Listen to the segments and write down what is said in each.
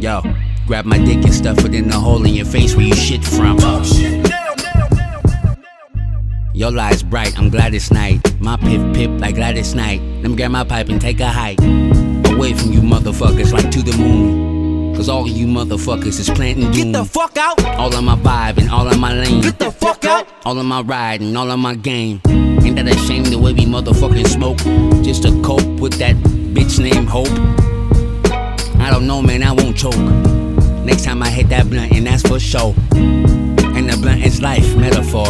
Yo, grab my dick and stuff it in the hole in your face where you shit from. Your light's bright, I'm glad it's night. My pip like Gladys Knight. Let me grab my pipe and take a hike away from you motherfuckers, like to the moon. Cause all of you motherfuckers is planting doom. Get the fuck out! All of my vibe and all of my lane. Get the fuck out! All of my ride and all of my game. Ain't that a shame the way we motherfucking smoke? Just to cope with that bitch named Hope. I don't know, man, I won't choke. Next time I hit that blunt, and that's for sure. And the blunt is life, metaphor.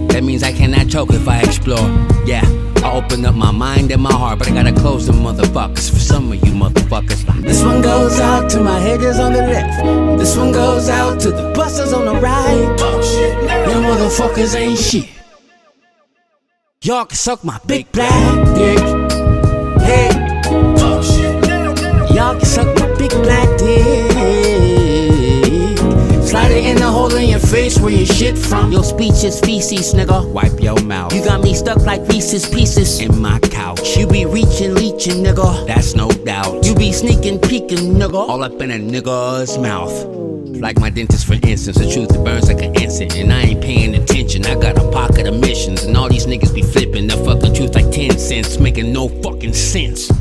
That means I cannot choke if I explore. Yeah, I open up my mind and my heart, but I gotta close them motherfuckers for some of you motherfuckers. This one goes out to my haters on the left. This one goes out to the busters on the right. You motherfuckers ain't shit. Y'all can suck my big black dick. Hey. Y'all can suck my big black dick. Slide it in the hole in your face where you shit from. Your speech is feces, nigga. Wipe your mouth. You got me stuck like Reese's Pieces in my couch. You be reaching, leeching, nigga. That's no doubt. You be sneaking, peeking, nigga. All up in a nigga's mouth. Like my dentist, for instance. The truth, it burns like an incense. And I ain't paying attention. I got a pocket of missions. And all these niggas be flipping the fucking truth like 10 cents. Making no fucking sense.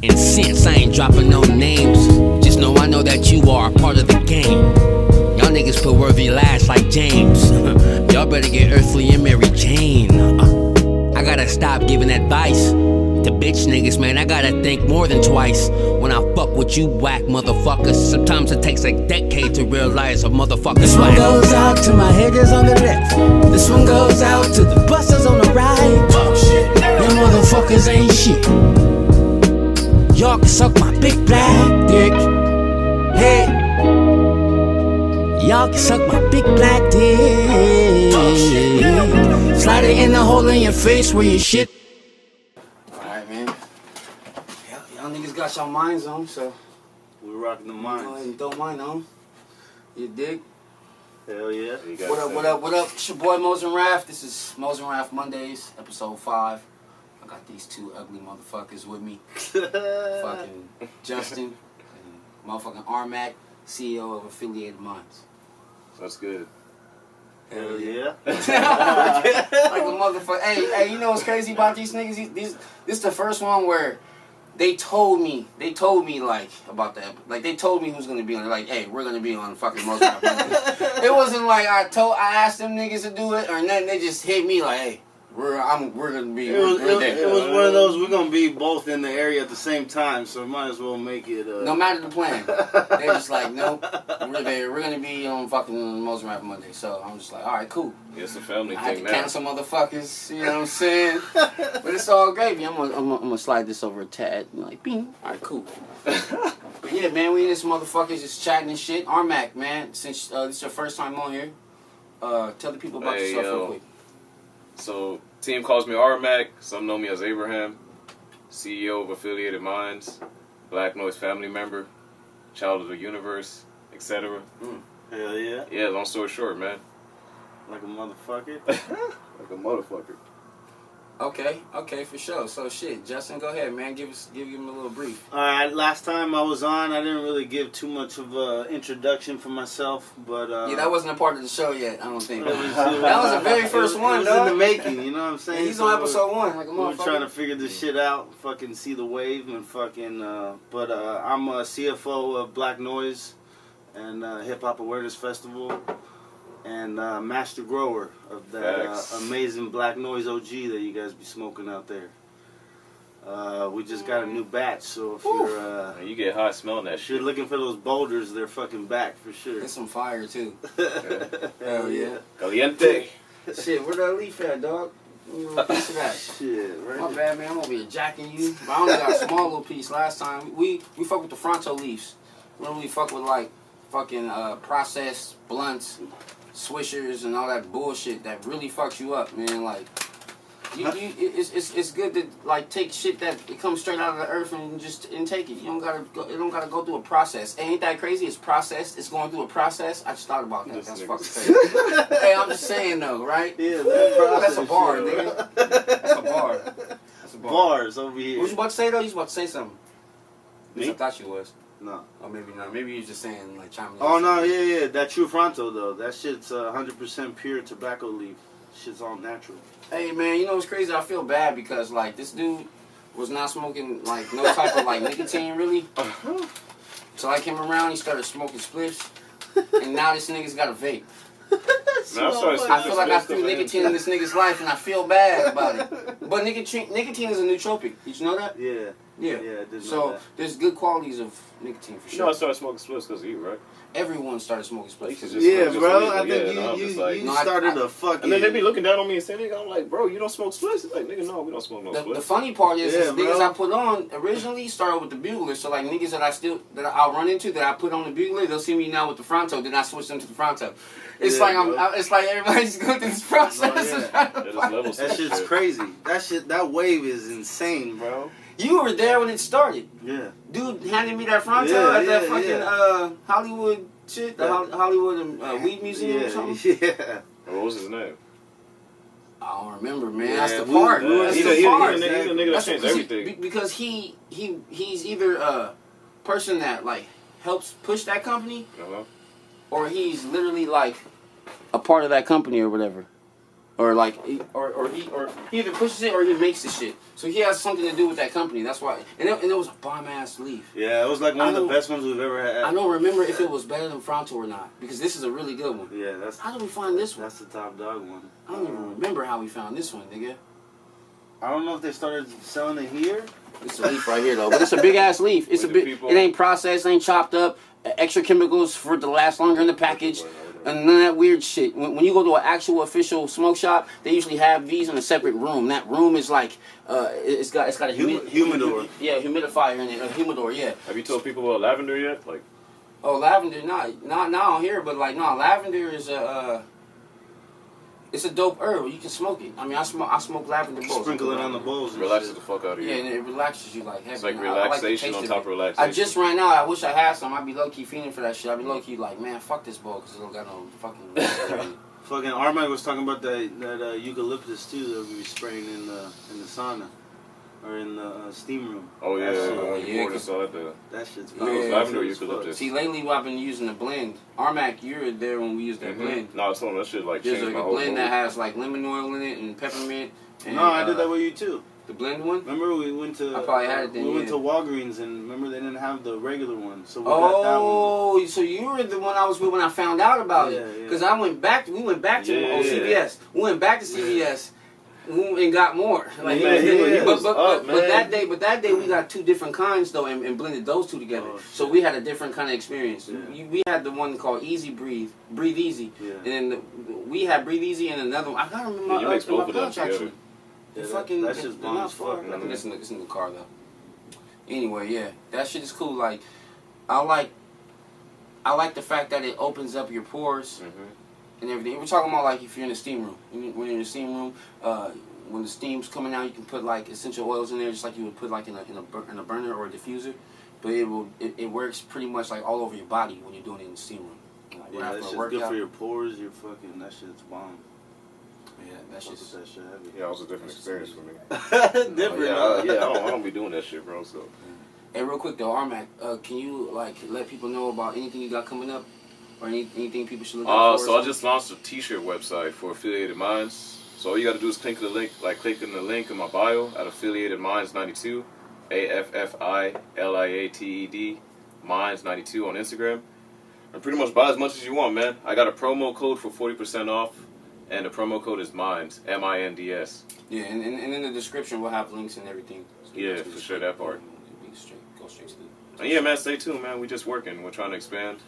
And since I ain't dropping no names, just know I know that you are a part of the game. Y'all niggas put worthy last like James. Y'all better get earthly and Mary Jane. I gotta stop giving advice to bitch niggas, man. I gotta think more than twice when I fuck with you whack motherfuckers. Sometimes it takes a decade to realize a motherfucker's This one goes out to my haters on the left. This one goes out to the busters on the right. You motherfuckers ain't shit. Y'all can suck my big black dick. Hey. Y'all can suck my big black dick. Slide it in the hole in your face where you shit. Alright, man. Y'all niggas got y'all minds on, so We're rocking the minds. you throw mine on. You dig? Hell yeah. What up, what up, what up? It's your boy MOZENRAFF. This is MOZENRAFF Mondaze, episode 5. I got these two ugly motherfuckers with me. Fucking Justin and motherfucking Aramak, CEO of Affiliated Minds. That's good. Hell yeah. Like a motherfucker. Hey, you know what's crazy about these niggas? This is the first one where they told me like about the like they told me who's gonna be on. They're like, hey, we're gonna be on fucking MOZENRAFF Mondaze. It wasn't like I asked them niggas to do it or nothing. They just hit me like, hey. We're gonna be. It was one of those. We're gonna be both in the area at the same time, so might as well make it. No matter the plan, they're just like, nope, we're there. We're gonna be on fucking MOZENRAFF Monday. So I'm just like, all right, cool. It's a family I had thing to now. cancel motherfuckers. You know what I'm saying? But it's all gravy. I'm gonna slide this over a tad. I'm like, bing. All right, cool. But yeah, man, we in this motherfuckers just chatting and shit. Aramak, man, since this is your first time on here, tell the people about yourself real quick. So, team calls me Aramak. Some know me as Abraham. CEO of Affiliated Minds. BLAQKNOIZ family member. Child of the universe, etc. Hell yeah. Yeah, long story short, man. Like a motherfucker. Like a motherfucker. Okay, for sure. So shit, Justin, go ahead, man. Give him a little brief. Alright, last time I was on, I didn't really give too much of an introduction for myself, but yeah, that wasn't a part of the show yet. I don't think that was the very first one, It was in the making, you know what I'm saying? Yeah, he's on episode 1, like a motherfucker. We're trying to figure this shit out, fucking see the wave and fucking, but I'm a CFO of BLAQKNOIZ and Hip Hop Awareness Festival and master grower of that amazing BLAQKNOIZ OG that you guys be smoking out there. We just got a new batch, so if you're you get hot smelling that if you're shit. looking for those boulders, they're fucking back for sure. It's some fire too. Hell yeah. Caliente. Shit, where that leaf at, dog? You know, a piece of that. Shit, right? My bad, man. I'm gonna be jacking you. But I only got a small little piece last time. We fuck with the fronto leaves. We don't really fuck with like fucking processed blunts, swishers, and all that bullshit that really fucks you up, man. Like, it's good to like take shit that it comes straight out of the earth and just take it. You don't gotta go. It don't gotta go through a process. Ain't that crazy? It's processed. It's going through a process. I just thought about that. That's fucking crazy. Hey, I'm just saying though, right? Yeah, that's a bar, nigga. That's a bar. That's a bar. Bars over here. What you about to say though? You was about to say something. Me? I thought you was. No. Or maybe not. Maybe you're just saying, like, chiming in. Oh, no, yeah. That True Fronto, though. That shit's 100% pure tobacco leaf. Shit's all natural. Hey, man, you know what's crazy? I feel bad because, like, this dude was not smoking, like, no type of, like, nicotine, really. So I came around, he started smoking spliffs, and now this nigga's got a vape. I feel like I threw nicotine in this nigga's life, and I feel bad about it. But nicotine is a nootropic. Did you know that? Yeah. Yeah. Yeah, I did know So that. there's good qualities of nicotine for You sure. know I started smoking spliffs because of you, right? Everyone started smoking spliffs. Just Yeah, just bro. illegal, I think yeah, and I'm just like, you started a fucking... and then they be looking down on me and saying, nigga, I'm like, bro, you don't smoke spliffs? It's like, nigga, no, we don't smoke no The spliffs. funny part is, Yeah, niggas bro. I put on originally started with the bugler. So like niggas that I'll run into that I put on the bugler, they'll see me now with the Fronto. Then I switch them to the Fronto. It's Yeah, like it's like everybody's going through this process. Oh, of trying to Yeah, find- there's levels to That shit's shit. crazy. That wave is insane, bro. You were there when it started. Yeah. Dude handed me that Fronto Yeah, at that yeah, fucking yeah. Hollywood shit, the Hollywood Weed Museum or something. Yeah. What was his name? I don't remember, man. Yeah, that's the we- part. we- That's He's the part. a nigga that That's changed because everything. because he's either a person that like helps push that company, Uh-huh. or he's literally like a part of that company or whatever, or like he either pushes it or he makes the shit. So he has something to do with that company. That's why. And it was a bomb ass leaf. Yeah, it was like one of the best ones we've ever had. I don't remember if it was better than Fronto or not, because this is a really good one. Yeah, that's How did we find this one? that's the top dog one. I don't even remember how we found this one, nigga. I don't know if they started selling it here. It's a leaf right here though, but it's a big ass leaf. It's a With the big. people- It ain't processed, ain't chopped up. Extra chemicals for it to last longer in the package, and none of that weird shit. When you go to an actual official smoke shop, they usually have these in a separate room. That room is like, it's got a Humidor. Yeah, humidifier in it. A humidor, yeah. Have you told people about lavender yet? Like, Oh, lavender, not on here, but like no, lavender is it's a dope herb. You can smoke it. I mean, I smoke lavender bowls. Sprinkle it on the bowls. And relaxes shit. the fuck out of you. Yeah, and it relaxes you like heavy. It's like I like the relaxation taste on of top it. of relaxation. I just right now, I wish I had some. I'd be low key feeling for that shit. I'd be low key like, man, fuck this bowl because it don't got no fucking. Fucking Aramak was talking about that eucalyptus too that we be spraying in the sauna or in the steam room. Oh yeah, That shit, yeah, that shit's Yeah, it was lavender or as fuck. eucalyptus. See, lately I've been using a blend. Armac, you were there when we used that blend. No, I told him that shit like There's changed like my a whole blend mood. that has like lemon oil in it and peppermint. And, No, I did that with you too. The blend one. Remember we went to I probably had it then, we went yeah. to Walgreens and remember they didn't have the regular one, so we got that one. Oh, so you were the one I was with when I found out about it. Yeah, yeah. Because we went back to Yeah. CVS. We went back to CVS and got more. Like, Yeah, yeah. But that day we got two different kinds though and blended those two together. Oh, So we had a different kind of experience. Yeah. We had the one called Easy Breathe Easy. Yeah. And then we had Breathe Easy and another one. I got them in my, Yeah, you mix in my both of them pouch, together. actually. Yeah, Fucking, that's just they're bomb not as far. fuck. I think it's in the car though. Anyway, yeah, that shit is cool. Like, I like the fact that it opens up your pores and everything. We're talking about like if you're in the steam room. When you're in the steam room, when the steam's coming out, you can put like essential oils in there, just like you would put like in a burner or a diffuser. But it works pretty much like all over your body when you're doing it in the steam room. Like, Yeah, after that a shit's workout. good for your pores. Your fucking that shit's bomb. Yeah, that's Fuck just. with that shit heavy. Yeah, it was a different experience for me. Different. I don't be doing that shit, bro. So Hey, real quick though, Armac, can you like let people know about anything you got coming up, or anything people should look out for? so I just launched a T-shirt website for Affiliated Minds. So all you got to do is click in the link in my bio at Affiliated Minds 92, AFFILIATED Minds 92 on Instagram, and pretty much buy as much as you want, man. I got a promo code for 40% off, and the promo code is Minds, MINDS. Yeah, and in the description we'll have links and everything. So Yeah, for sure, that part. Go straight to the. And yeah, man, stay tuned, man. We just working. We're trying to expand.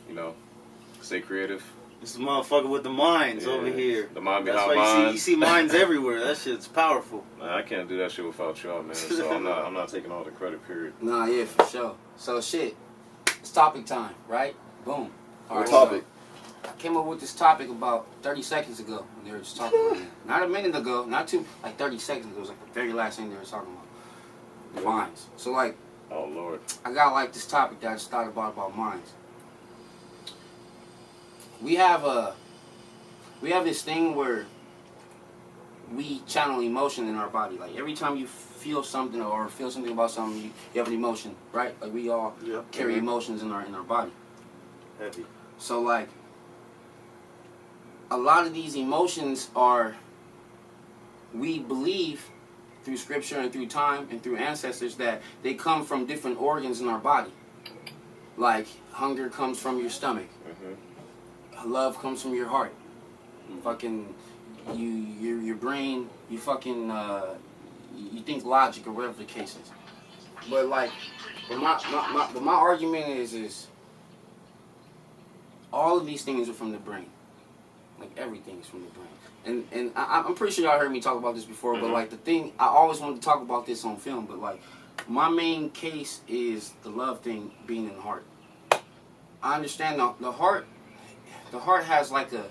Stay creative. This motherfucker with the minds Yeah, over here. the mind That's behind why you minds. see minds everywhere. That shit's powerful. Man, I can't do that shit without y'all, man. So I'm not taking all the credit. Period. Nah, yeah, for sure. So shit, it's topic time, right? Boom. All What right, topic? so I came up with this topic about 30 seconds ago when they were just talking about it. Not a minute ago, not too, like 30 seconds ago. It was like the very last thing they were talking about. Minds. So like, Oh Lord. I got like this topic that I just thought about minds. We have this thing where we channel emotion in our body. Like every time you feel something or feel something about something, you have an emotion, right? Like we all carry emotions in our body. Heavy. So like, a lot of these emotions are, we believe through scripture and through time and through ancestors that they come from different organs in our body. Like hunger comes from your stomach. Love comes from your heart. Fucking, your brain, you fucking, you think logic or whatever the case is. But like, but my argument is all of these things are from the brain. Like everything is from the brain. And I'm pretty sure y'all heard me talk about this before, but like the thing, I always wanted to talk about this on film, but like, my main case is the love thing being in the heart. I understand the heart has like a,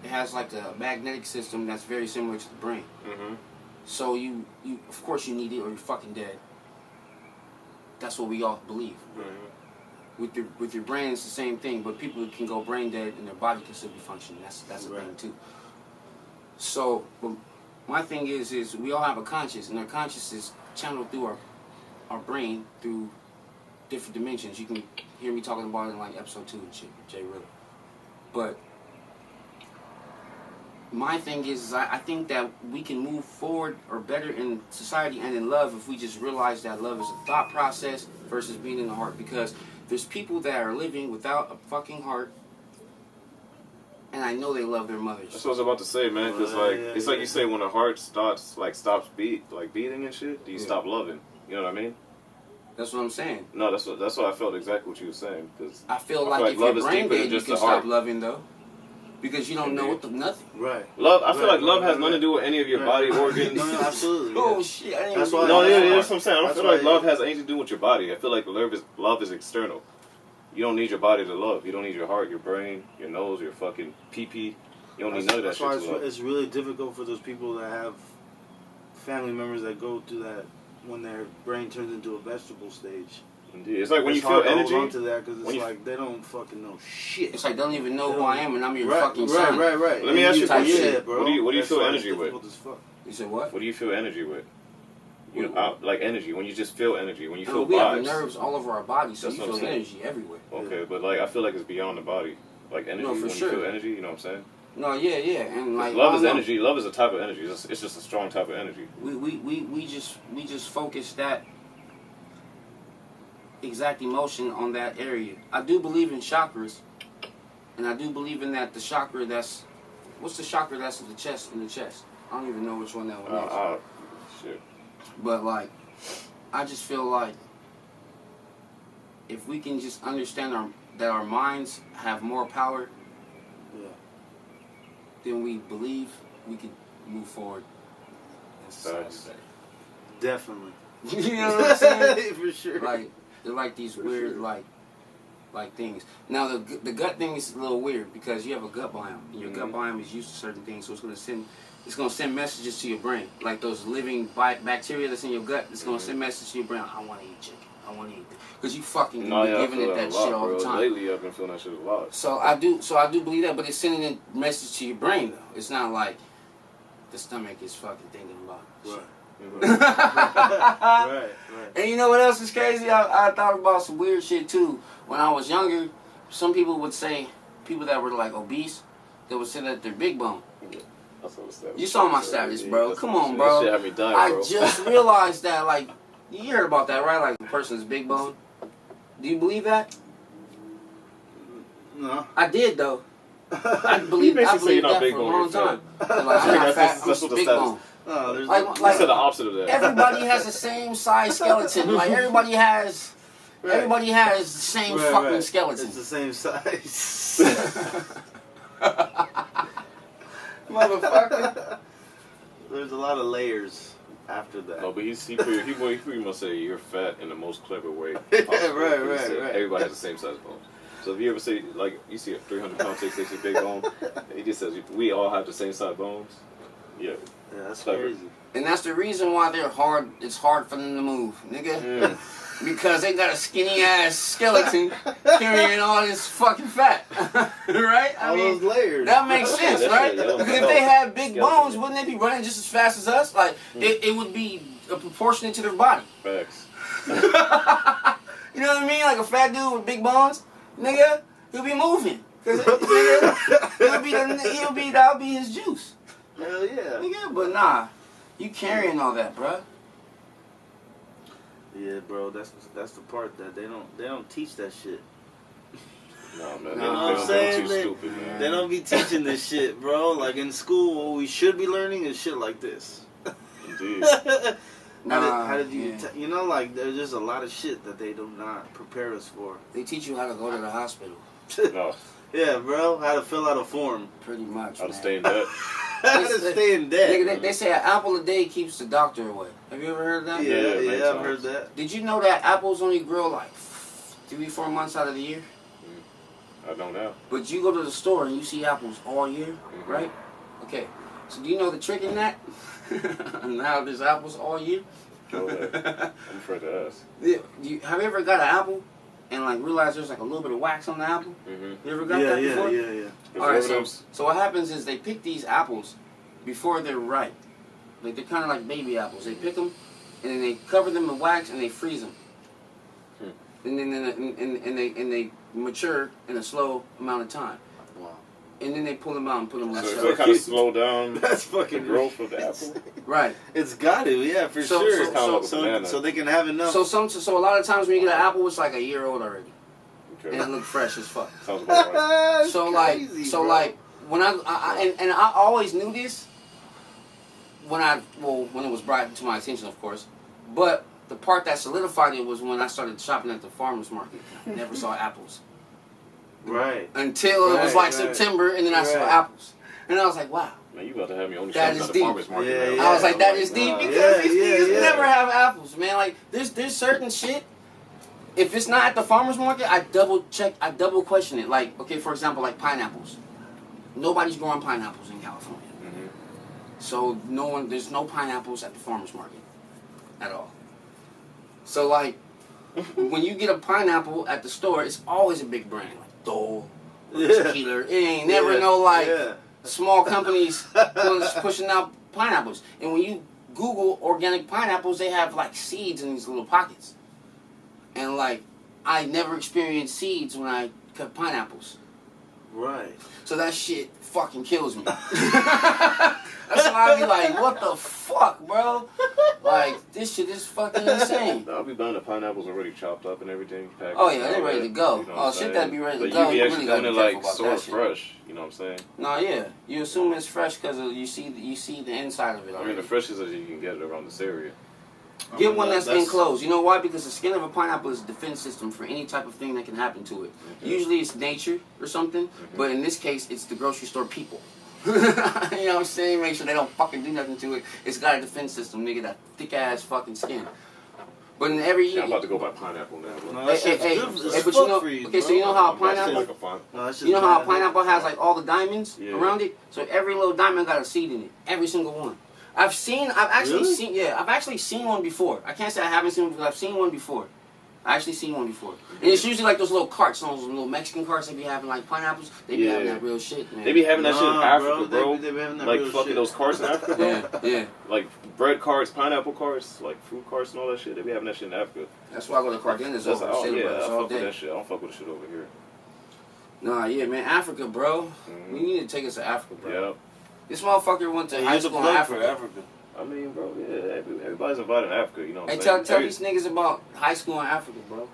it has like a magnetic system that's very similar to the brain. So you of course you need it or you're fucking dead. That's what we all believe. With your brain it's the same thing, but people can go brain dead and their body can still be functioning. That's a thing too. So my thing is we all have a conscious, and our conscious is channeled through our brain through different dimensions. You can hear me talking about it in like episode 2 and shit, Jay Riddle. But my thing is I think that we can move forward or better in society and in love if we just realize that love is a thought process versus being in the heart. Because there's people that are living without a fucking heart, and I know they love their mothers. That's what I was about to say, man. Because it's like you say, when a heart stops beating and shit, do you stop loving? You know what I mean? That's what I'm saying. No, that's what I felt exactly what you were saying. Cause I feel like if love you're is brain deeper than dead, you just can the stop heart. loving though, because you don't know what nothing. Right. Love. I feel like love has nothing to do with any of your body organs. No, absolutely. Oh shit! I didn't That's even why. know that. That's what I'm saying. I don't feel like love has anything to do with your body. I feel like love is external. You don't need your body to love. You don't need your heart, your brain, your nose, your fucking pee-pee. You don't need none of that shit to love. It's really difficult for those people that have family members that go through that when their brain turns into a vegetable stage. Indeed. It's like when you feel hard to energy. hold on to that because it's like they don't fucking know shit. It's like they don't even know who I am, and I'm your fucking son. Right. Let me ask you a question. Yeah, bro. What do you feel energy with? You said what? What do you feel energy with? You know, like energy. When you just feel energy. When you feel we vibes. have nerves all over our body, so That's you what feel I'm saying. energy everywhere. Okay, but like I feel like it's beyond the body. Like energy. No, for when sure. you feel energy, you know what I'm saying? No, yeah, and like love is energy. Love is a type of energy. It's just a strong type of energy. We just focus that exact emotion on that area. I do believe in chakras, and I do believe in that the chakra that's, what's the chakra that's in the chest? I don't even know which one that one is. Shit. But like, I just feel like if we can just understand that our minds have more power than we believe, we can move forward. Definitely. You know what I'm saying? For sure. Like, they're like these weird, like things. Now, the gut thing is a little weird because you have a gut biome, and your gut biome is used to certain things, so it's gonna send messages to your brain. Like those living bacteria that's in your gut, it's gonna send messages to your brain. I want to eat chicken. I want to eat this. Because you fucking be giving it that shit all the time. Lately, I've been feeling that shit a lot. So I do believe that, but it's sending a message to your brain though. It's not like the stomach is fucking thinking about it. Right. And you know what else is crazy? I thought about some weird shit too. When I was younger, some people would say, people that were like obese, they would say that they're big bone. You saw my status, bro. Come on, bro. That shit had me dying, bro. I just realized that, like, you heard about that, right? Like, the person is big bone. Do you believe that? No. I did, though. I believed that for a long time. Like, I'm not fat, I'm just big bone. No, there's like, said the opposite of that. Everybody has the same size skeleton. Like, everybody has the same fucking skeleton. It's the same size. Motherfucker. There's a lot of layers after that. No, but he pretty much say you're fat in the most clever way. Right. Everybody has the same size bones. So if you ever see, like, you see a 300-pound chick, say she's big bone, he just says we all have the same size bones. Yeah. Yeah, that's clever. crazy. And that's the reason why they're hard. It's hard for them to move, nigga. because they got a skinny ass skeleton carrying all this fucking fat, right? All those layers. That makes sense, right? Because if they had big bones, wouldn't they be running just as fast as us? Like it would be proportionate to their body. Facts. You know what I mean? Like a fat dude with big bones, nigga, he'll be moving. Cause nigga, that'll be his juice. Hell yeah. Nigga, but nah, you carrying all that, bruh. Yeah, bro, that's the part that they don't teach that shit. No, man. You know what I'm saying? Stupid, man. They don't be teaching this shit, bro. Like in school, what we should be learning is shit like this. Indeed. How did you, you know, like there's just a lot of shit that they do not prepare us for. They teach you how to go to the hospital. No. Yeah, bro, how to fill out a form. Pretty much. How to stay in debt. How to stay in debt. Nigga, they say an apple a day keeps the doctor away. Have you ever heard that? Yeah, I've heard that. Did you know that apples only grow like 3-4 months out of the year? I don't know. But you go to the store and you see apples all year, right? Okay. So do you know the trick in that? Now there's apples all year. Go ahead. I'm afraid to ask. Have you ever got an apple and like realized there's like a little bit of wax on the apple? You ever got that before? Yeah. Alright, so what happens is they pick these apples before they're ripe. Like they're kind of like baby apples. They pick them and then they cover them in wax and they freeze them. And then they mature in a slow amount of time. Wow. And then they pull them out and put them on the So shelf. they kind of slow down That's fucking the growth of the apple. Right. It's got to, yeah, for So- sure. so- so- So they can have enough. So a lot of times when you get an apple, it's like a year old already, Okay. and it look fresh as fuck. Sounds about right. That's So crazy, bro. like when I always knew this when it was brought to my attention, of course, but the part that solidified it was when I started shopping at the farmer's market. I never saw apples. Right. Until it was like Right. September, and then I saw Right. apples, and I was like, wow. Man, you about to have me only That shopping is at the deep. farmer's market. Yeah, now. yeah. I was like, that is deep because Yeah, these yeah, niggas yeah. never have apples, man. Like, there's certain shit. If it's not at the farmer's market, I double check, I double question it. Like, okay, for example, like pineapples. Nobody's growing pineapples in California. So there's no pineapples at the farmer's market at all. So like, when you get a pineapple at the store, it's always a big brand like Dole, Tequila. It ain't never small companies pushing out pineapples. And when you Google organic pineapples, they have like seeds in these little pockets. And like, I never experienced seeds when I cut pineapples. Right. So that shit fucking kills me. That's why I be like, what the fuck, bro? Like, this shit is fucking insane. I'll be buying the pineapples already chopped up and everything. Packaged Oh yeah, they ready to go. You know Oh what shit, I'm that be saying? ready to But go. you be You actually really doing gotta it be like careful about source that shit. fresh. You know what I'm saying? No, yeah. You assume it's fresh because you see the inside of it I already. mean, the freshest as you can get it around this area. Get one that's enclosed. You know why? Because the skin of a pineapple is a defense system for any type of thing that can happen to it. Usually it's nature or something, but in this case, it's the grocery store people. You know what I'm saying? Make sure they don't fucking do nothing to it. It's got a defense system, nigga. That thick ass fucking skin. But in every year, Yeah, I'm about to go buy pineapple now. No, that shit's good as but fuck you know, for you, okay, so bro. you know how a That shit pineapple, like a fun. No, that shit's you know how a bad. pineapple has like all the diamonds Yeah. around it? So every little diamond got a seed in it. Every single one. I've actually seen one before. I can't say I haven't seen one, but I've seen one before. I actually seen one before. And it's usually like those little carts, those little Mexican carts they be having like pineapples. They be having that real shit, man. They be having that shit in Nah, Africa, bro. They be having that Like real fucking shit. those carts in Africa. Yeah. Like bread carts, pineapple carts, like fruit carts and all that shit. They be having that shit in Africa. That's why I go to Cardenas That's over like, oh Sailor yeah, Brothers I all fuck with day. that shit. I don't fuck with the shit over here. Nah, yeah, man, Africa, bro. You need to take us to Africa, bro. Yeah. This motherfucker went to Hey, high you're the school in plug for Africa. Africa. I mean, bro, yeah, everybody's invited in Africa, you know what Hey, I'm saying? tell these niggas about high school in Africa, bro.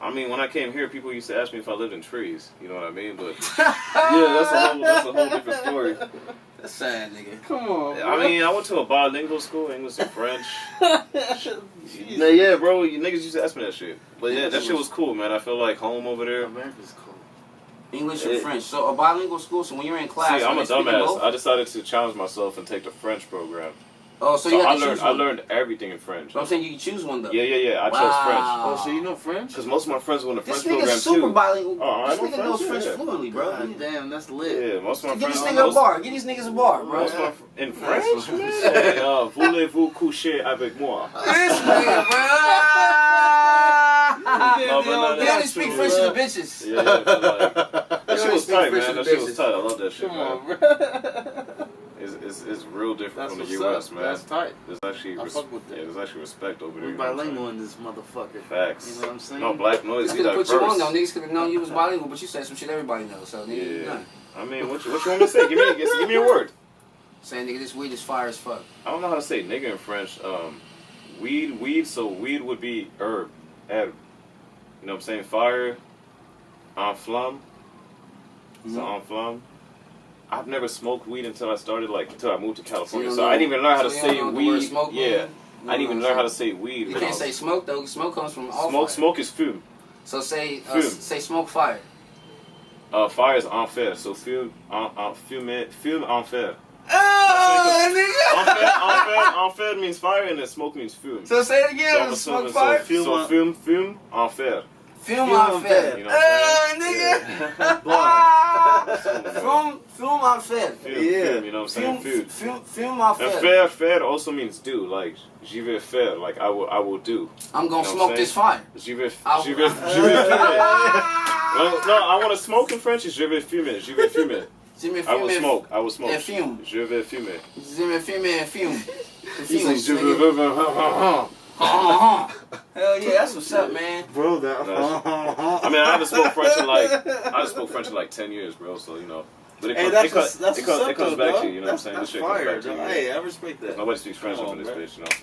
I mean, when I came here, people used to ask me if I lived in trees, you know what I mean? But yeah, that's a whole different story. That's sad, nigga. Come on, I mean, I went to a bilingual school, English and French. Yeah, bro, you niggas used to ask me that shit. But yeah, that shit was cool, man. I feel like home over there. America's cool. English and French. So a bilingual school. So when you're in class, See, I'm are a they speaking dumbass. both? I decided to challenge myself and take the French program. Oh, so you have to choose I one. learned everything in French. But I'm saying you can choose one though. Yeah. I chose Wow. Oh, so you know French? French. Because most of my friends were in the This French program nigga's super too. bilingual. Oh, I this know nigga knows French, French yeah. fluently, bro. God damn, that's lit. Yeah, most of my Give friends. this nigga a bar. Give these niggas a bar, bro. Most of my in French? Man, voulez-vous coucher avec moi? This nigga, bro. only speak French to the bitches. Yeah, like, that shit was tight, French man. to That the shit was bitches. tight. I love that shit, Come man. on, bro. It's real different from the That's U.S., what's up. man. That's tight. There's actually I fuck with that. there's actually respect over there. We you know what I'm bilingual in this motherfucker. Facts. You know what I'm saying? No, Black Noise, This we could have diverse. put you on though. Niggas could have known you was bilingual, but you said some shit everybody knows. So nigga, you Yeah. done. I mean, what you want me to say? Give me a word. Saying nigga, this weed is fire as fuck. I don't know how to say nigga in French. Weed. So weed would be herb, herb. You know what I'm saying? Fire, enflamme. So enflamme. I've never smoked weed until I moved to California. So I didn't even learn how to so you say don't know the word weed. smoke, Yeah, man? I didn't even learn how to say weed. You when I can't was- say smoke though. Smoke comes from all fire. Smoke is fume. So say Fume. say smoke fire. Fire is enfer. So fume enfer. Oh, Enfer means fire and then smoke means fume. So say it again. Smoke fire. So fume enfer. Film en fait. You know what I'm Nigga. Film en fait. Fume, you know what I'm saying? Food. Film en And fait. faire also means do, like j'y vais faire, like I will do. I'm gonna You know smoke what I'm this saying? fire. J'y vais I'll- fumer. No, I want to smoke in French. Je vais fumer. Je vais fumer. Je me I will fume smoke. I will smoke. et fume. Je vais fumer. Je me fume et fume. He's like, je veux. Hell yeah, that's what's up, man. Bro, that. I mean, I haven't smoked French in like 10 years, bro. So you know, but Hey, it that's comes what's up, back though, to you. You know what I'm saying? That's This shit comes fire, back to you. dog. Hey, I respect that. Nobody speaks French Come up on, in this bro. bitch. You know what I'm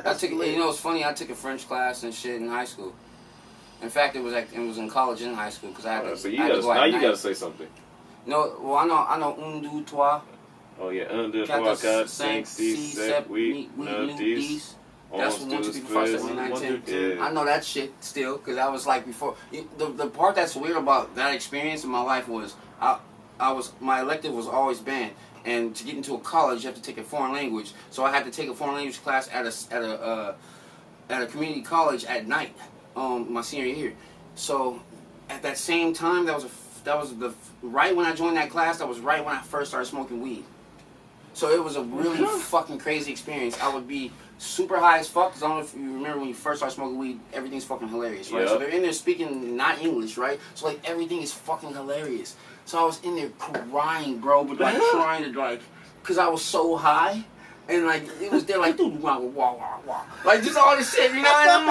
saying? I took, you know, it's funny. I took a French class and shit in high school. In fact, it was in college and high school because I had to. So I had to go at you night. gotta say something. No, well, I know 1, 2, 3. Oh yeah, 1, 2, 3, 4, 5, 6, 7, 8, 9, 10. That's what 1, 2, 3, 4, 5, 6, 7, 8, 9, 10. I know that shit still because I was like before. The part that's weird about that experience in my life was my elective was always band, and to get into a college you have to take a foreign language. So I had to take a foreign language class at a community college at night, my senior year. So at that same time, that was the right when I joined that class. That was right when I first started smoking weed. So it was a really fucking crazy experience. I would be super high as fuck, because I don't know if you remember when you first start smoking weed, everything's fucking hilarious, right? Yeah. So they're in there speaking not English, right? So like everything is fucking hilarious. So I was in there crying, bro, but like trying to like, because I was so high. And like it was there like dude wah wah wah wah like just all this shit, you know, and I'm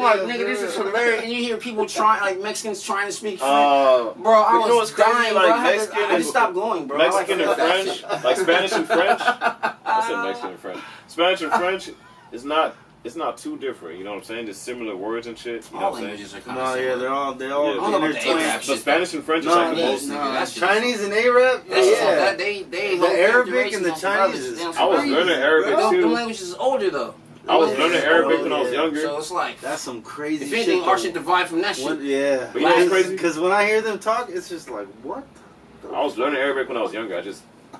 like nigga, this is hilarious. And you hear people trying, like Mexicans trying to speak French. Bro, I you know was what's crazy? dying, Like bro. I Mexican had to stop going, bro. Mexican I and that French, shit. like Spanish and French. I said Mexican and French. Spanish and French is not. It's not too different. You know what I'm saying? There's similar words and shit. You know All what I'm saying? languages are kind No, of yeah, similar. they're all Yeah. I don't know about the intertwined. Arab But shit. Spanish and French is No, like the yeah, most. no. that shit is- Chinese and Arab, That's yeah. that they The Arabic and the Chinese is I was learning Arabic The too. language is older though. I was Yeah. learning Arabic Oh, when I was yeah. younger. So it's like, That's some crazy if shit. anything, our though. shit derived from that shit. What, yeah. But you know what's crazy? Because when I hear them talk, it's just like, what? I was learning Arabic when I was younger.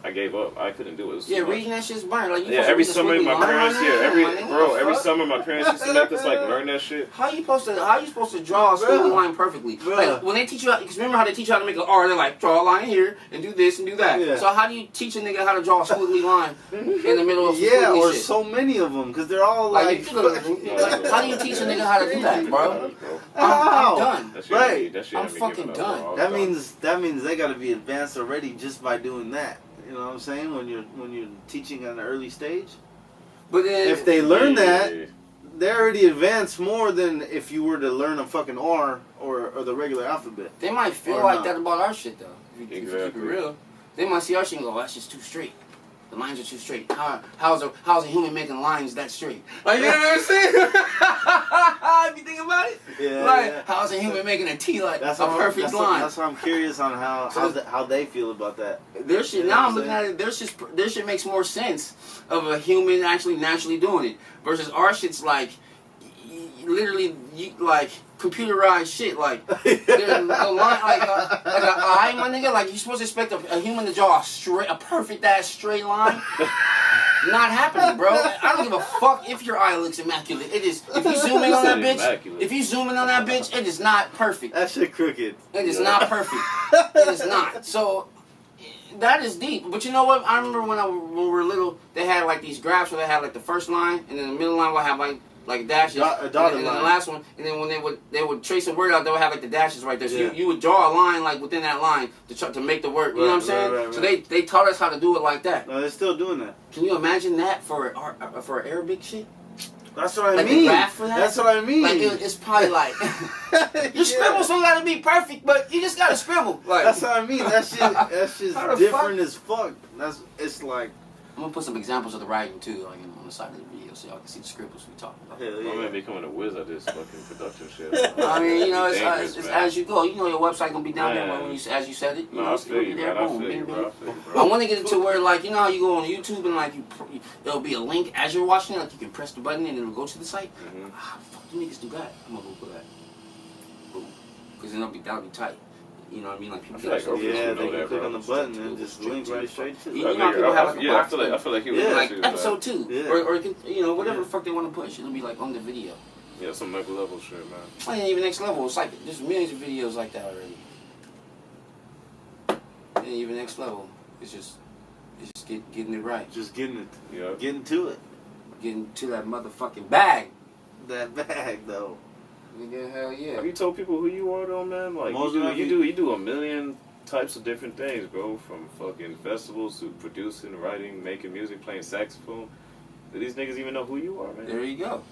I gave up. I couldn't do it. It was too Yeah, much. reading that shit's burn. Like, you Yeah, supposed to every read the summer Squiggly my line parents, on yeah, there? every Like, nigga, what the every fuck? summer my parents used to make us like learn that shit. How you supposed to draw a squiggly line perfectly? Bruh. Like when they teach you, because remember how they teach you how to make an R? They're like, draw a line here and do this and do that. Yeah. So how do you teach a nigga how to draw a squiggly line in the middle of some Yeah, squiggly or shit? so many of them, because they're all Like, like, like, how do you teach a nigga how to do that, bro? How? I'm done. That shit Right. had me- that shit I'm had me fucking giving up, done. bro. I was that means they got to be advanced already just by doing that. You know what I'm saying? When you're teaching at an early stage, But then if they learn Yeah, that, yeah, yeah. they're already advanced more than if you were to learn a fucking R or the regular alphabet. they might feel Or like not. that about our shit though. If you keep it Exactly. real, they might see our shit and go, "That's just too straight. The lines are too straight. How's a human making lines that straight?" Like, you know what I'm saying? If you think about it, Yeah, like yeah. how's a human making a T like That's a why perfect line? That's why I'm curious on So how they feel about that. Their shit, You know now what I'm I'm looking at it, their shit makes more sense of a human actually naturally doing it versus our shit's like literally like computerized shit. Like there's a line like a eye, my nigga. Like you're supposed to expect a human to draw a perfect ass straight line. Not happening, bro. I don't give a fuck if your eye looks immaculate. It is. If you zoom in on that bitch, Immaculate. if you zoom in on that bitch, it is not perfect. That shit crooked. It is not perfect. It is not. So that is deep. But you know what? I remember when we were little, they had like these graphs where they had like the first line and then the middle line would have like like dashes, A dotted and then line. the last one, and then when they would trace a word out, they would have like the dashes right there. So Yeah. you would draw a line like within that line to try to make the word. You know what I'm saying? Right. So they taught us how to do it like that. No, they're still doing that. Can you imagine that for Arabic shit? That's what I Like mean. the graph for that? That's what I mean. Like it's probably like your Yeah. scribbles don't gotta be perfect, but you just gotta scribble. Like That's what I mean. That shit's How the different as fuck. It's like I'm gonna put some examples of the writing too, like on the side of the video, so y'all can see the scribbles we talking about. hell I'm yeah. gonna becoming a whiz at this fucking production shit. I mean, you know, Dangerous, it's man. as you go. You know, your website gonna be down there Man. when you, as you said it. You No, know, I it's feel gonna you, be there. man. I Boom, feel you, bing, bro. bing. I feel you, I bro. want to get it to where, like, you know how you go on YouTube and like there'll be a link as you're watching it, like you can press the button and it'll go to the site. Mhm. Ah, fuck, you niggas do that. I'm gonna go for that. Boom, because then that'll be tight. You know what I mean? Like people I feel like get Orpheus Yeah, would they know can that, click bro. on the button and just link right straight to You it. know how people have like a Yeah, box I feel like he would Yeah. know like too, episode 2, Yeah. or you know whatever Yeah. the fuck they want to push. It'll be like on the video. Yeah, some next level shit, man. I ain't even next level. It's like there's millions of videos like that already. It ain't even next level. It's just getting it right. Just getting it. Yeah. Getting to it. Getting to that motherfucking bag. That bag though. Nigga, hell yeah. Have you told people who you are though, man? Like MOZENRAFF, you do a million types of different things, bro. From fucking festivals to producing, writing, making music, playing saxophone. Do these niggas even know who you are, man? There you go.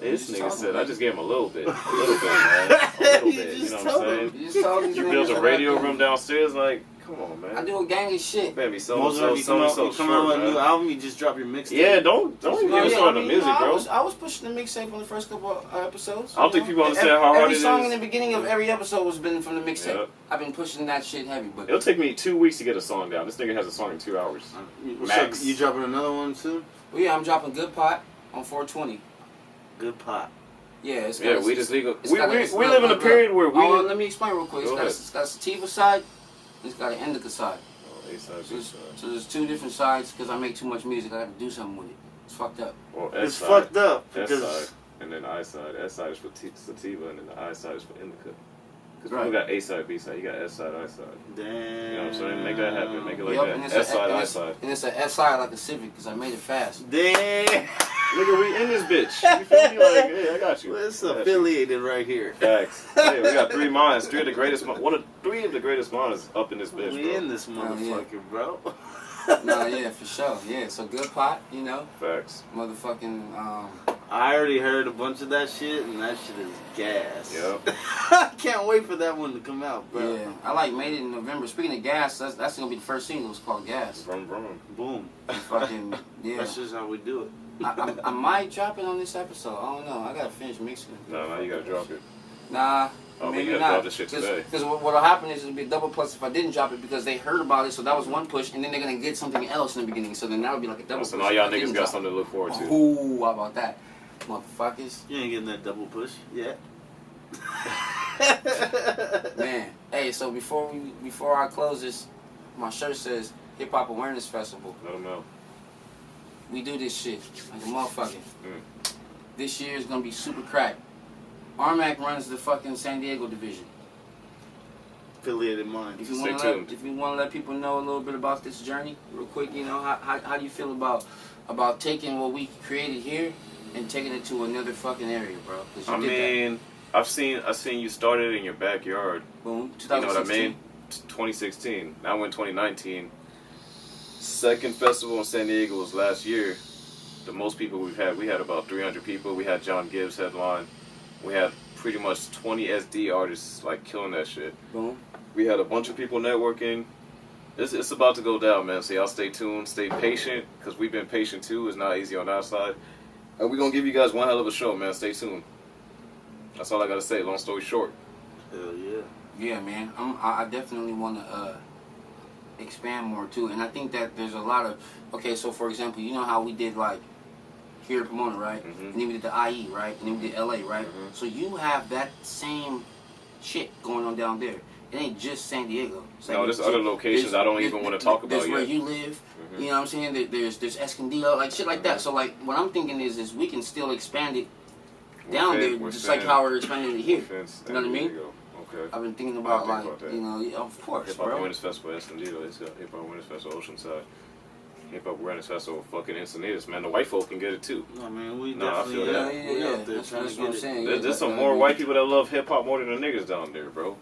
Hey, this You just nigga told said, them. I just gave him a little bit, man. A little bit. You You just know what told I'm saying? You just told these You niggas built a that radio I do. room downstairs, like, come on, man. I do a gang of shit. Baby, so MOZENRAFF, you come out so with a new man. album, you just drop your mixtape. Yeah, don't even No, get us yeah, on the you music, know, bro. I was pushing the mixtape on the first couple of episodes. I don't you think know? people understand how hard every it song is. in the beginning of every episode was been from the mixtape. Yep. I've been pushing that shit heavy, but It'll take me 2 weeks to get a song down. This nigga has a song in 2 hours. What's Max. up? You dropping another one soon? well, yeah, I'm dropping Good Pot on 420. Good pot. Yeah, it's got Yeah, it's- we just legal. it's We got a- we live in a period where we. Oh, let me explain real quick. Go ahead. It's got a sativa side. It's got an indica side. Oh, A-side, So, B-side. so there's two different sides because I make too much music. I have to do something with it. It's fucked up. Well, It's S-side, fucked up S because side, and then I side. S side is for sativa, and then the I side is for indica. Because Right. people got A side, B side. You got S side, I side. damn. You know what I'm saying? Make that happen. Make it like Yup, that. and it's S a- side, and I it's- side. And it's a S side like a Civic because I made it fast. Damn. Nigga, we in this bitch. You feel me? Like, hey, I got you. Well, it's I got you. affiliated right here. Facts. Hey, we got 3 minds. 3 of the greatest. Three of the greatest minds up in this bitch, We in bro. this motherfucker, bro. Nah, yeah, for sure. Yeah, so Good Pot, you know, Facts. motherfucking. I already heard a bunch of that shit, and that shit is gas. Yep. I can't wait for that one to come out, bro. Yeah, I like made it in November. Speaking of gas, that's gonna be the first single. It's called Gas. Vroom, vroom. Boom. Fucking yeah. That's just how we do it. I might drop it on this episode. I don't know. I gotta finish mixing it. No, you gotta drop it. Nah, Oh, but maybe you gotta not. drop this shit today. Because what'll happen is it'll be a double plus if I didn't drop it because they heard about it, so that was one push, and then they're gonna get something else in the beginning. So then that would be like a double So push. now if y'all I didn't niggas got drop something to look forward it. to. Ooh, how about that, motherfuckers? You ain't getting that double push yet. Man, hey, so before I close this, my shirt says Hip Hop Awareness Festival. Let them know. We do this shit like a motherfucker. Mm. This year is gonna be super crack. Aramak runs the fucking San Diego division. Affiliated mind. If you Stay want to tuned. if you want to let people know a little bit about this journey, real quick, you know, how do you feel about taking what we created here and taking it to another fucking area, bro? 'Cause you I did mean, I've seen you started in your backyard. that. Boom, You know what I 2016. mean? 2016. Now we're in 2019. Second festival in San Diego was last year. The most people we had about 300 people. We had John Gibbs headline. We had pretty much 20 SD artists like killing that shit. Boom. We had a bunch of people networking. It's about to go down, man. So y'all stay tuned, stay patient, because we've been patient too. It's not easy on our side. And we're going to give you guys one hell of a show, man. Stay tuned. That's all I got to say. Long story short. Hell yeah. Yeah, man. I definitely want to expand more too, and I think that there's a lot of so for example, you know how we did like here at Pomona, right? Mhm. And then we did the IE, right? And then we did LA, right? Mhm. So you have that same shit going on down there. It ain't just San Diego. It's No, there's other locations I don't even want to talk about There's yet. where you live. Mhm. You know what I'm saying? There's Escondido, like shit like that. So like what I'm thinking is we can still expand it down there, just like how we're expanding it here. You know what I mean? Okay. I've been thinking about I'll think like about that. you know, yeah, of course, Hip Hop bro. Awareness Festival, Escondido. It's got Hip Hop Awareness Festival, Oceanside. Hip Hop Awareness Festival fucking Encinitas, man. The white folk can get it too. No, man, we No, I definitely feel that. we out there That's trying what to I'm get it. saying. There's some more white people that love hip hop more than the niggas down there, bro.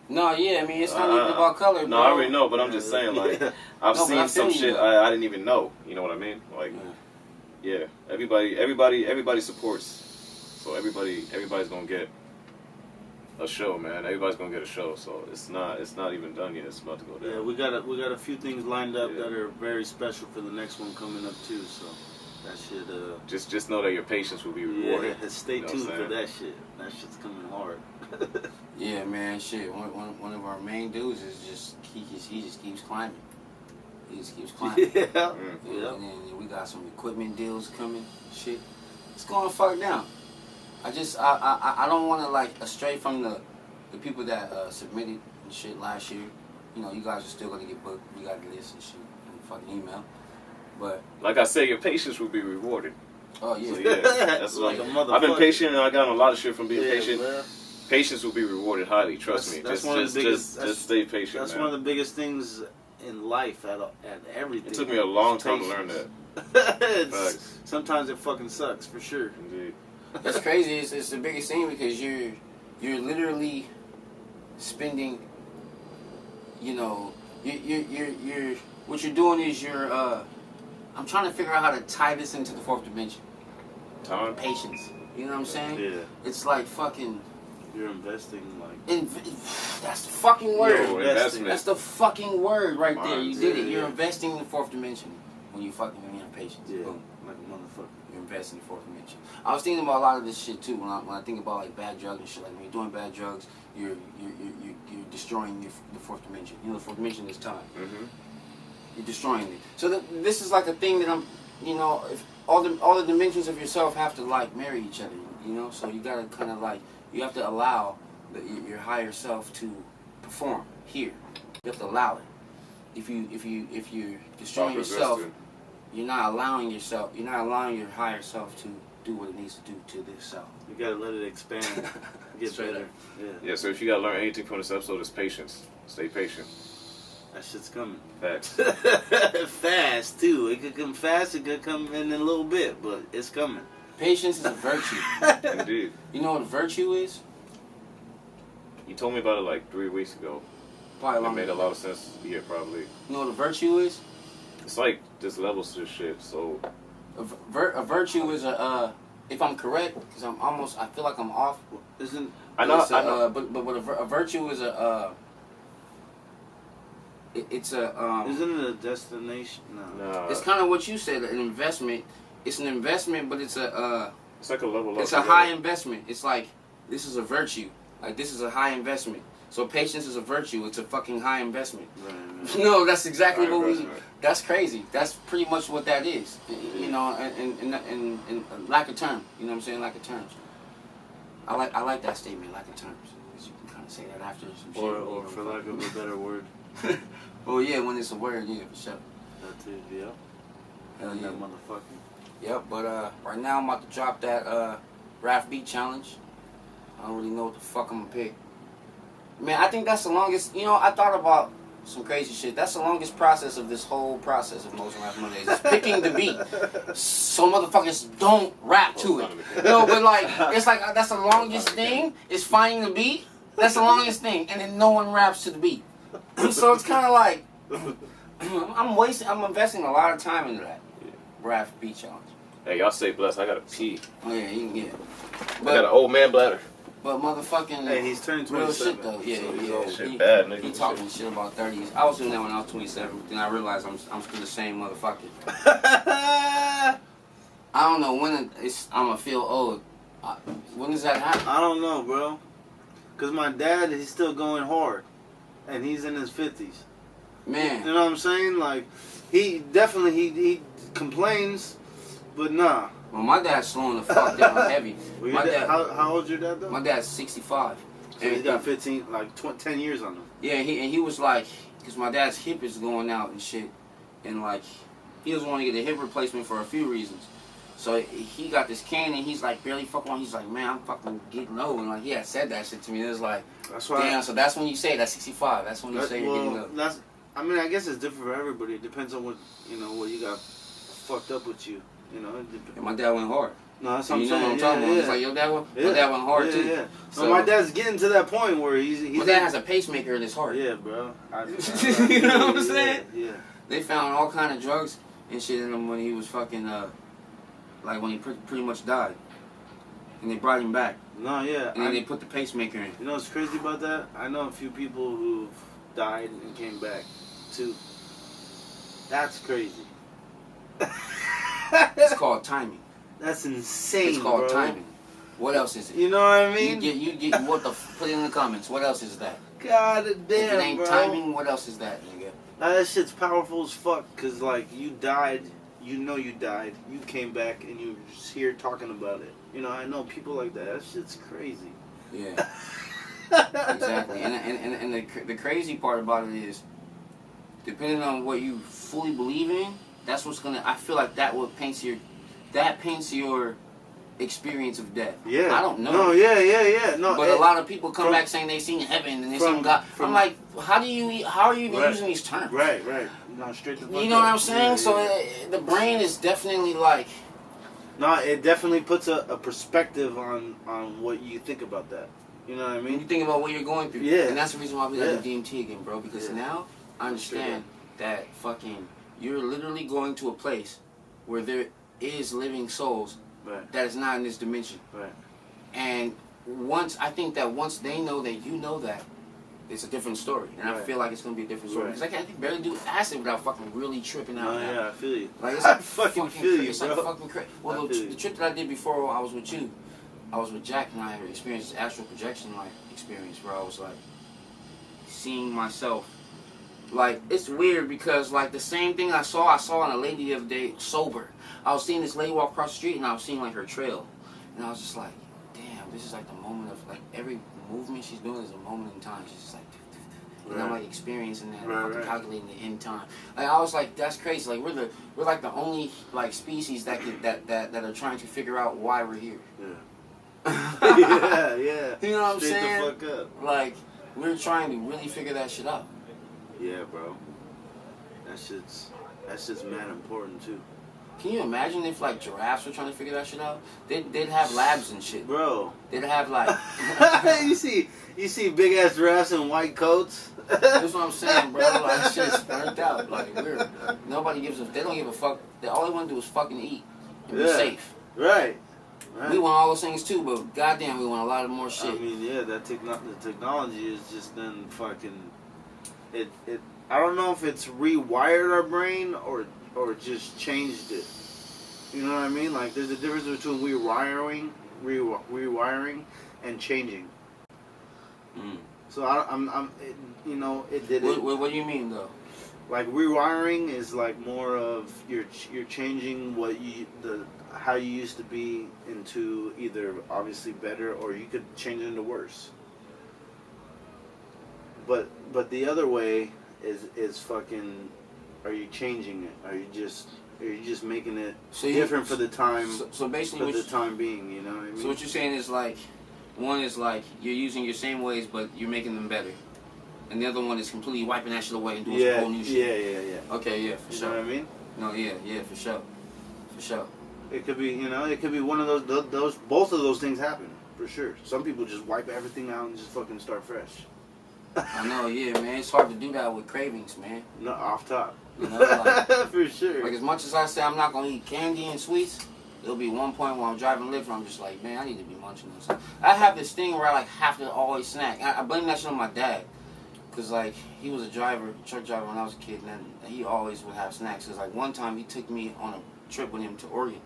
No, yeah, I mean, it's not even about color, bro. No, I already know, but I'm just saying, like, I've No, but seen I some feel you, shit though. I didn't even know. You know what I mean? Like, yeah, everybody supports. So everybody's gonna get a show, man. Everybody's gonna get a show. So it's not even done yet. It's about to go down. Yeah, we got a few things lined up that are very special for the next one coming up too. So that should Just know that your patience will be rewarded. yeah, stay You know tuned what I'm for saying? that shit. That shit's coming hard. Yeah, man, shit. One of our main dudes is he just keeps climbing. He just keeps climbing. Yeah. Yeah, and then we got some equipment deals coming. Shit, it's going fuck down. I don't want to like astray from the people that submitted and shit last year. You know, you guys are still gonna get booked. You got the list and shit and fucking email. But Like I said, your patience will be rewarded. oh yeah, So, yeah, that's Like like a motherfucker. I've been patient and I got a lot of shit from being Yeah, patient. man. Patience will be rewarded highly. Trust me. That's Just one of the biggest. just stay patient, That's man. one of the biggest things in life at everything. It took me a long time to learn that. Facts. Sometimes it fucking sucks for sure. Indeed. That's crazy. It's the biggest thing because you're literally spending. You know, you're what you're doing is you're. I'm trying to figure out how to tie this into the fourth dimension. Time. Patience. You know what I'm saying? Yeah, It's like fucking. you're investing like. That's the fucking word. Yo, investment. That's the fucking word right there. You did it. Yeah, You're yeah. investing in the fourth dimension when you have patience. Yeah, Boom. like a motherfucker. You're investing in the fourth dimension. I was thinking about a lot of this shit too when I think about like bad drugs and shit. Like when you're doing bad drugs, you're destroying the fourth dimension. You know, the fourth dimension is time. Mm-hmm. You're destroying it. So this is like a thing that I'm. You know, if all the dimensions of yourself have to like marry each other. You know, so you gotta kind of like you have to allow your higher self to perform here. You have to allow it. If you're destroying yourself, you're not allowing your higher self to do what it needs to do to this self. You gotta let it expand, get Straight better. up. Yeah, Yeah, so if you gotta learn anything from this episode, it's patience. Stay patient. that shit's coming. Facts. Fast too. It could come fast. It could come in a little bit, but it's coming. Patience is a virtue. Indeed. You know what a virtue is? You told me about it like 3 weeks ago. Probably It longer. made a lot of sense. Yeah, probably. You know what a virtue is? It's like just levels to this shit. So A virtue is if I'm correct, because I feel like I'm off. Isn't I know. But a virtue is it's a isn't it a destination? No. it's kind of what you said, an investment. It's an investment, but it's it's like a level up. it's a high investment. It's like this is a virtue. Like this is a high investment. So patience is a virtue. It's a fucking high investment. Right. No, that's exactly High what we. investment. That's crazy. That's pretty much what that is. You know, in lack of term. You know what I'm saying? Lack of terms. I like that statement, lack of terms. Because you can kind of say that after some shit. Or for lack of a better word, Well, yeah, when it's a word, yeah, for sure. that's it. Yeah. Hell And yeah. that motherfucker. Yep, but right now I'm about to drop that Raff Beat Challenge. I don't really know what the fuck I'm gonna pick. Man, I think that's the longest. You know, I thought about some crazy shit. That's the longest process of this whole process of MOZENRAFF Mondaze. It's picking the beat. So motherfuckers don't rap to it. No, but like, it's like that's the longest thing. Is finding the beat. That's the longest thing, and then no one raps to the beat. So it's kind of like I'm investing a lot of time into that Raff Beat Challenge. Hey, y'all stay blessed. I gotta pee. Oh yeah, you can get it. I got an old man bladder. But motherfucking Hey, he's turning real 27. shit though. Yeah, so he's yeah. old. Shit bad, nigga. He talking shit about 30s. I was doing that when I was 27. Then I realized I'm still the same motherfucker. I don't know when I'm gonna feel old. When does that happen? I don't know, bro. Cause my dad, he's still going hard, and he's in his 50s. Man, You know what I'm saying? Like, he definitely he complains, but nah. well, my dad's slowing the fuck down heavy. Well, My your dad, dad, how old's your dad though? my dad's 65. So he's got 15, like 10 years on him. Yeah, he was like, because my dad's hip is going out and shit, and like, he doesn't want to get a hip replacement for a few reasons. So he got this cane and he's like barely fucking on. He's like, man, I'm fucking getting low, and like he had said that shit to me. It was like, That's why. damn. So that's when you say that's 65. That's when you say you're getting low. I mean, I guess it's different for everybody. It depends on what what you got fucked up with you. You know. And my dad went hard. No, that's what I'm saying. You know what I'm talking about? It's like, your dad went, my dad went hard too. Yeah. So my dad's getting to that point where he's my dad has a pacemaker in his heart. Yeah, bro. You know what I'm saying? Yeah. They found all kind of drugs and shit in him when he was fucking, like when he pretty much died. And they brought him back. No, yeah. And then they put the pacemaker in. You know what's crazy about that? I know a few people who've died and came back, too. That's crazy. It's called timing. That's insane, It's called bro. timing. What else is it? You know what I mean? You get what the put it in the comments. What else is that? God damn, If it ain't bro. timing, what else is that, nigga? That shit's powerful as fuck, because, like, you died, you know you died, you came back, and you're just here talking about it. You know, I know people like that. That shit's crazy. Yeah. Exactly. And the crazy part about it is, depending on what you fully believe in, that's what's gonna. I feel like that paints your experience of death. Yeah. I don't know. No, yeah. No, but a lot of people come back saying they seen heaven and they seen God. I'm like, how are you even using these terms? Right. No, straight to the fuck You know what up. I'm saying? Yeah, So yeah. the brain is definitely like. No, it definitely puts a perspective on what you think about that. You know what I When mean? you think about what you're going through. Yeah. And that's the reason why we got the DMT again, bro. Because now I understand that fucking you're literally going to a place where there is living souls that is not in this dimension. Right. And I think that once they know that you know that, it's a different story. And I feel like it's going to be a different story. Because I can't barely do acid without fucking really tripping out. No, yeah, I feel you. Like, it's like I fucking feel you, it's bro. like fucking crazy. Well, the trip that I did before I was with you, I was with Jack and I experienced this astral projection like experience where I was like seeing myself. Like, it's weird because like the same thing I saw on a lady the other day sober. I was seeing this lady walk across the street and I was seeing like her trail. And I was just like, damn, this is like the moment of like every movement she's doing is a moment in time. She's just like, and I'm like experiencing that, fucking calculating the end time. Like I was like, that's crazy. Like we're like the only like species that are trying to figure out why we're here. Yeah. yeah. You know what I'm Straight saying? the fuck up. Like we're trying to really figure that shit out. Yeah, bro. That shit's mad important too. Can you imagine if like giraffes were trying to figure that shit out? They'd have labs and shit. Bro. They'd have like you see big ass giraffes in white coats. That's what I'm saying, bro. Like shit's burnt out. Like nobody gives a. They don't give a fuck. All they want to do is fucking eat and be safe. Right. We want all those things too, but goddamn, we want a lot of more shit. I mean, yeah, the technology is just then fucking. It. I don't know if it's rewired our brain or just changed it. You know what I mean? Like, there's a difference between rewiring, and changing. So it did it. What do you mean though? Like rewiring is like more of you're changing how you used to be into either obviously better or you could change it into worse. But the other way is fucking. Are you changing it? Are you just making it different for the time? So basically, for the time being, you know what I mean? So what you're saying is like, one is like you're using your same ways, but you're making them better, and the other one is completely wiping that shit away and doing some whole new shit. Yeah. Okay, yeah, for sure. You know what I mean? No, yeah, for sure. It could be, it could be one of those. Both of those things happen for sure. Some people just wipe everything out and just fucking start fresh. I know, yeah, man. It's hard to do that with cravings, man. No, off top. You know, like, for sure. Like as much as I say I'm not gonna eat candy and sweets, there'll be one point when I'm driving Lyft where I'm just like, man, I need to be munching on something. I have this thing where I like have to always snack. I blame that shit on my dad, cause like he was a truck driver when I was a kid, and he always would have snacks. Cause like one time he took me on a trip with him to Oregon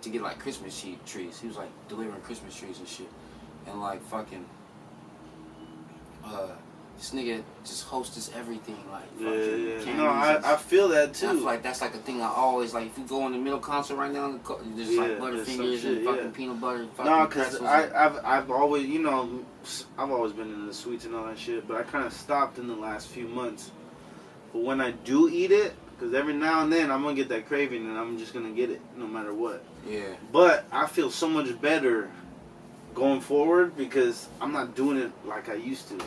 to get like Christmas trees. He was like delivering Christmas trees and shit, and like fucking this nigga just hostess everything, like fucking No, I feel that too. I feel like that's like a thing I always like. If you go in the middle console right now, there's like Butterfingers and fucking peanut butter. No, because I've always I've always been into the sweets and all that shit, but I kind of stopped in the last few months. But when I do eat it, because every now and then I'm gonna get that craving and I'm just gonna get it no matter what. Yeah. But I feel so much better going forward because I'm not doing it like I used to.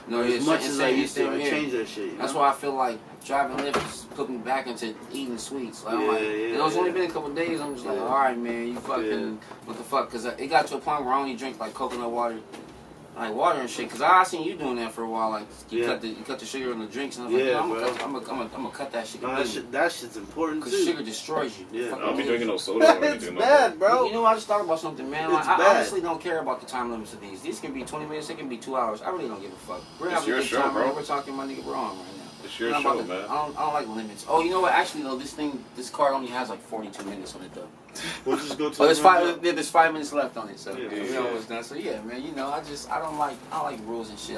No, as much as I used to, I changed that shit. That's why I feel like driving Lyft put me back into eating sweets. Like, I'm like, it's only been a couple of days. I'm just like, all right, man, you fucking what the fuck? Because it got to a point where I only drink like coconut water. Like water and shit, cause I seen you doing that for a while. Like you cut the sugar in the drinks, and I was like, I'm gonna cut that shit. No, that shit's important too. Cause sugar destroys you. Yeah, I don't be drinking no soda. It's bad, bro. You know, I just thought about something, man. Like, I honestly don't care about the time limits of these. These can be 20 minutes, it can be 2 hours. I really don't give a fuck. We're having a good time, bro. We're talking, my nigga. We're on right now. It's your show, man. I don't like limits. Oh, you know what? Actually, though, this card only has like 42 minutes on it, though. We'll just go to. There's 5 minutes left on it, so we almost done. So yeah, man, you know, I like rules and shit.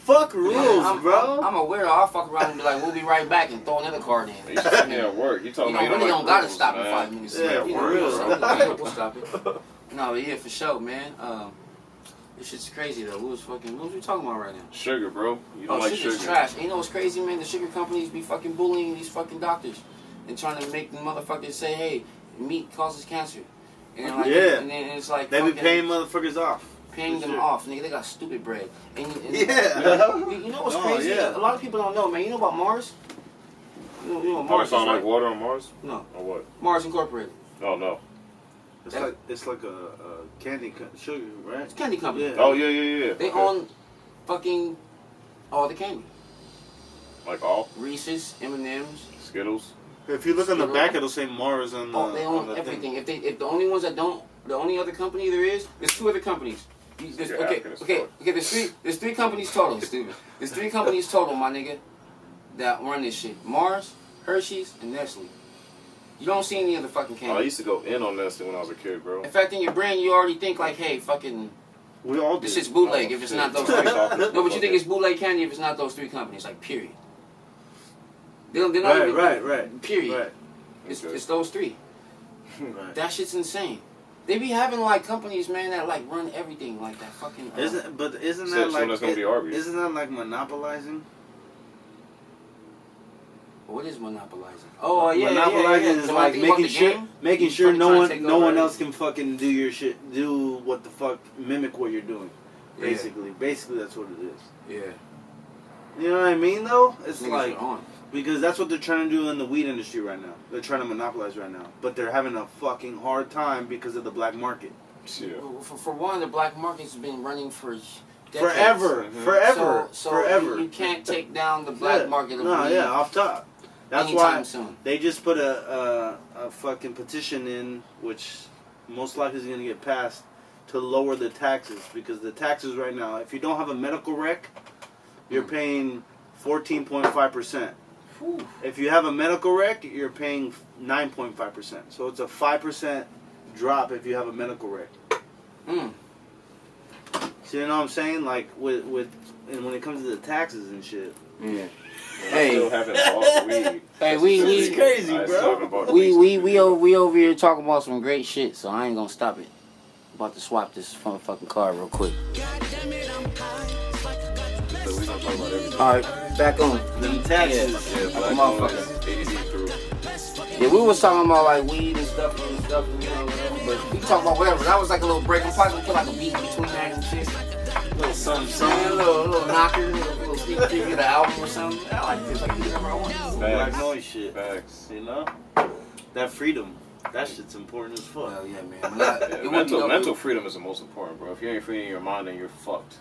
Fuck rules, bro. I'm aware. I'll fuck around and be like, we'll be right back, and throw another card in. You just at work. You talking about really don't gotta stop in 5 minutes. Yeah, for real. So, we'll stop it. No, but yeah, for sure, man. This shit's crazy though. What was we talking about right now? Sugar, bro. You don't like sugar's sugar. Trash. You know what's crazy, man? The sugar companies be fucking bullying these fucking doctors and trying to make the motherfuckers say, hey, meat causes cancer. And then, and then it's like they be paying motherfuckers off. Paying them off, nigga. They got stupid bread. And you know what's crazy? A lot of people don't know, man. You know about Mars? You know what Mars is, sound like water on Mars? No. Or what? Mars Incorporated. Oh no. It's like a candy sugar, right? It's a candy company. Yeah. Oh yeah. They own fucking all the candy. Like all? Reese's, M&M's, Skittles. If you look on the back, it'll say Mars on the. They own everything. Thing. If the only ones that don't, the only other company there is, there's 2 other companies. There's 3 companies total. Stupid. There's 3 companies total, my nigga, that run this shit. Mars, Hershey's, and Nestle. You don't see any other fucking candy. Oh, I used to go in on Nestle when I was a kid, bro. In fact, in your brain, you already think like, hey, fucking. We all do. This shit's bootleg if it's not those 3. No, but you think it's bootleg candy if it's not those 3 companies. Like, period. They're not even, right. Period. Right. It's those 3. Right. That shit's insane. They be having like companies, man, that like run everything like that fucking. Isn't that like monopolizing? What is monopolizing? Oh yeah, monopolizing is like making sure no one else can fucking do your shit, do what the fuck, mimic what you're doing. Basically that's what it is. Yeah. You know what I mean though? It's like because that's what they're trying to do in the weed industry right now. They're trying to monopolize right now, but they're having a fucking hard time because of the black market. Yeah. For one, the black market's been running for decades. Forever. You can't take down the black market of weed. Off top. That's why they just put a fucking petition in, which most likely is going to get passed, to lower the taxes. Because the taxes right now, if you don't have a medical rec, you're paying 14.5%. If you have a medical rec, you're paying 9.5%. So it's a 5% drop if you have a medical rec. So you know what I'm saying? Like and when it comes to the taxes and shit. Yeah. Hey, we crazy, bro. We over here talking about some great shit, so I ain't gonna stop it. About to swap this motherfucking car real quick. Alright, back on. Them taxes. Yeah, we was talking about like weed and stuff, you know, whatever, but we talking about whatever. That was like a little break. I'm probably gonna put like a beat between that and shit. A little knocker, a little sneak peek of the album or something. I like this, like whatever I want. BLAQKNOIZ shit. Facts. You know? That freedom. That shit's important as fuck. Well, yeah, man. Mental freedom is the most important, bro. If you ain't free in your mind, then you're fucked.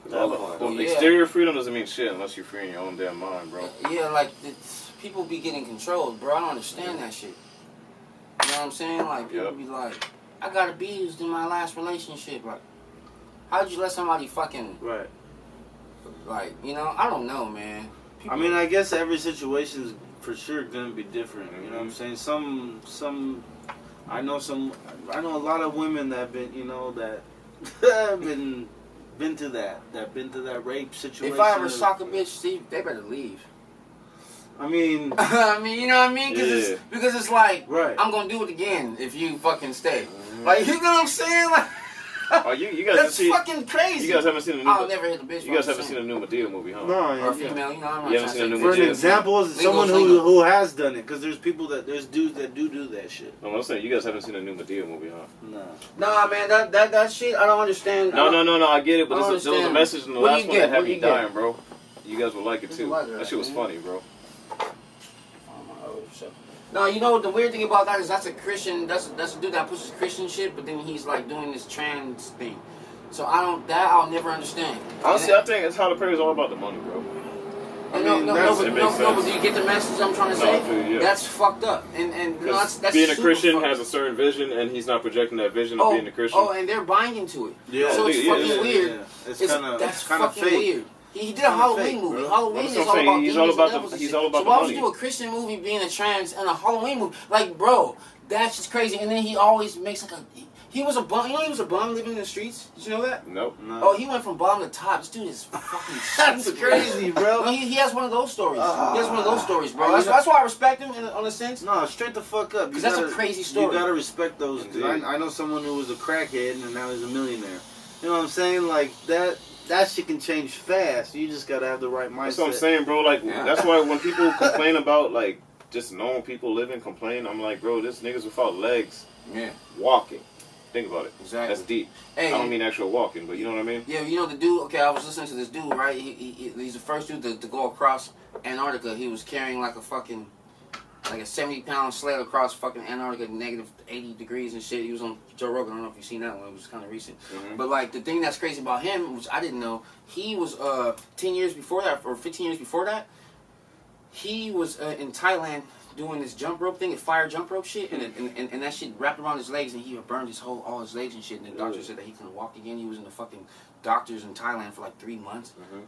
Exterior freedom doesn't mean shit unless you're free in your own damn mind, bro. Yeah, like, people be getting controlled, bro. I don't understand that shit. You know what I'm saying? Like, people be like, I got abused in my last relationship. Like, how'd you let somebody fucking... Right. Like, you know, I don't know, man. I mean, I guess every situation's for sure gonna be different. You know what I'm saying? I know a lot of women that have been, you know, that have been to that rape situation. If I ever sock a bitch, they better leave. I mean, you know what I mean? Because it's like, right. I'm gonna do it again if you fucking stay. Like, you know what I'm saying? Like, Oh, you guys That's see? fucking crazy. You guys haven't seen the new? I'll never hit a bitch. You guys haven't seen a new Medea movie, huh? No, Or a female, you know, I'm not You trying haven't to seen a say new For an Medea? example, is someone who has done it, because there's people there's dudes that do that shit. No, I'm saying you guys haven't seen a new Medea movie, huh? No. Nah, man, that shit, I don't understand. No, I get it, but there was a understand. message in the What do last you one get? that had What do me you get? dying, bro. You guys would like it What'd too. you like, That shit was man? funny, bro. No, you know the weird thing about that is that's a Christian. That's a dude that pushes Christian shit, but then he's like doing this trans thing. So I'll never understand. Honestly, I think it's how the prayer is all about the money, bro. No, but do you get the message I'm trying to say? I feel, yeah. That's fucked up. And no, that's being a super Christian fucked has a certain vision, and he's not projecting that vision of being a Christian. Oh, and they're buying into it. Yeah. So it's fucking weird. Yeah. That's kind of fucking fake. weird. He did a Halloween fake, movie. bro. Halloween That's is what all I'm about saying. He's demons all about and devils the- and he's shit. all about So the why would money. you do a Christian movie being a trans and a Halloween movie? Like, bro, that's just crazy. And then he always makes like a... He was a bum. You know he was a bum living in the streets? Did you know that? Nope. No. Oh, he went from bottom to top. This dude is fucking That's stupid, crazy, bro. No, he has one of those stories. He has one of those stories, bro. you That's, know- that's why I respect him on a sense. No, straight the fuck up. 'Cause that's a crazy story. You gotta respect those. Cause I know someone who was a crackhead and now he's a millionaire. You know what I'm saying? Like that shit can change fast. You just gotta have the right mindset. That's what I'm saying, bro. Like, Yeah. that's why when people complain about, like, just normal people living, complain, I'm like, bro, this niggas without legs Yeah, walking. Think about it. exactly. That's deep. Hey, I don't mean actual walking, but you know what I mean? yeah, you know the dude. Okay, I was listening to this dude, right? He's the first dude to go across Antarctica. He was carrying like a 70-pound sled across fucking Antarctica, negative 80 degrees and shit. He was on Joe Rogan. I don't know if you've seen that one. It was kind of recent. Mhm. But like the thing that's crazy about him, which I didn't know, he was 10 years before that, or 15 years before that, he was in Thailand doing this jump rope thing, fire jump rope shit, and that shit wrapped around his legs, and he burned all his legs and shit. And the doctor said that he couldn't walk again. He was in the fucking doctors in Thailand for like 3 months, Mhm.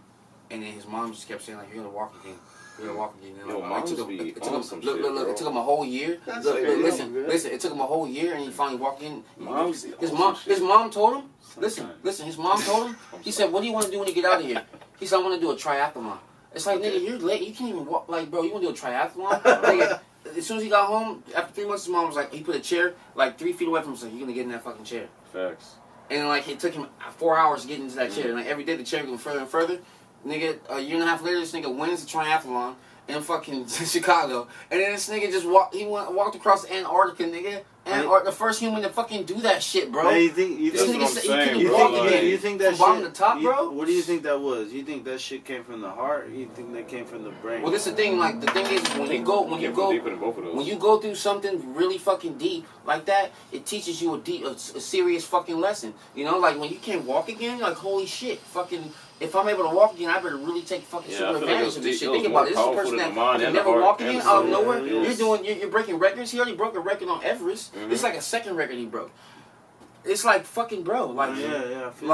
and then his mom just kept saying like, "You're gonna walk again." You're gonna walk again. And Yo, like, moms it took be him, on some look, shit, look, bro. it took him a whole year. That's Look, okay, listen, good. listen, it took him a whole year, and he finally walked in. Moms be His on mom, some shit. his mom told him. Sometimes. Listen, his mom told him. He said, "What do you want to do when you get out of here?" He said, "I want to do a triathlon." It's like, nigga, you're late. You can't even walk. Like, bro, you want to do a triathlon? Nigga, as soon as he got home, after 3 months, his mom was like, he put a chair like 3 feet away from him. So you're gonna get in that fucking chair. Facts. And like it took him 4 hours to get into that chair. And like every day the chair going further and further. Nigga, a year and a half later, this nigga wins the triathlon in fucking Chicago. And then this nigga just walked across Antarctica, nigga. The first human to fucking do that shit, bro. Man, you think This That's nigga what I'm said he saying, couldn't bro. walk Like, again. you think that From bottom shit, to top, bro? What do you think that was? You think that shit came from the heart? Or you think that came from the brain? Well, this is the thing. Like the thing is, when you go, deeper than both of those. when you go through something really fucking deep like that, it teaches you a serious fucking lesson. You know, like when you can't walk again, you're like, holy shit, fucking. If I'm able to walk again, I better really take fucking Yeah, I super feel like advantage it was of this deep- shit. it Think was about it. more This is a person powerful that than the mind can and the never heart walk and again the out of soul. nowhere. Yeah, You're breaking records. He already broke a record on Everest. Mhm. It's like a second record he broke. It's like fucking bro. Like yeah, I feel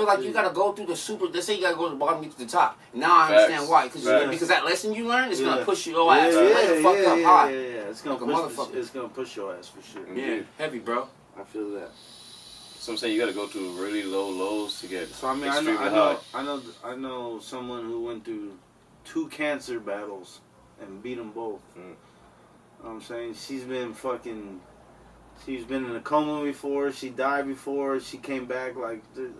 like you gotta go through the super. They say you gotta go to the bottom, get to the top. Now I understand Facts. why. Facts. Because that lesson you learned is Yeah. gonna push your Yeah, ass yeah, way fucked up yeah, high. yeah. It's gonna Like a push. motherfucker. It's gonna push your ass for sure. Yeah, Indeed. heavy, bro. I feel that. So I'm saying you gotta go through really low lows to get So I mean, extremely high. I know someone who went through 2 cancer battles and beat them both. Mm. You know what I'm saying? She's been in a coma before. She died before. She came back. Like, dude,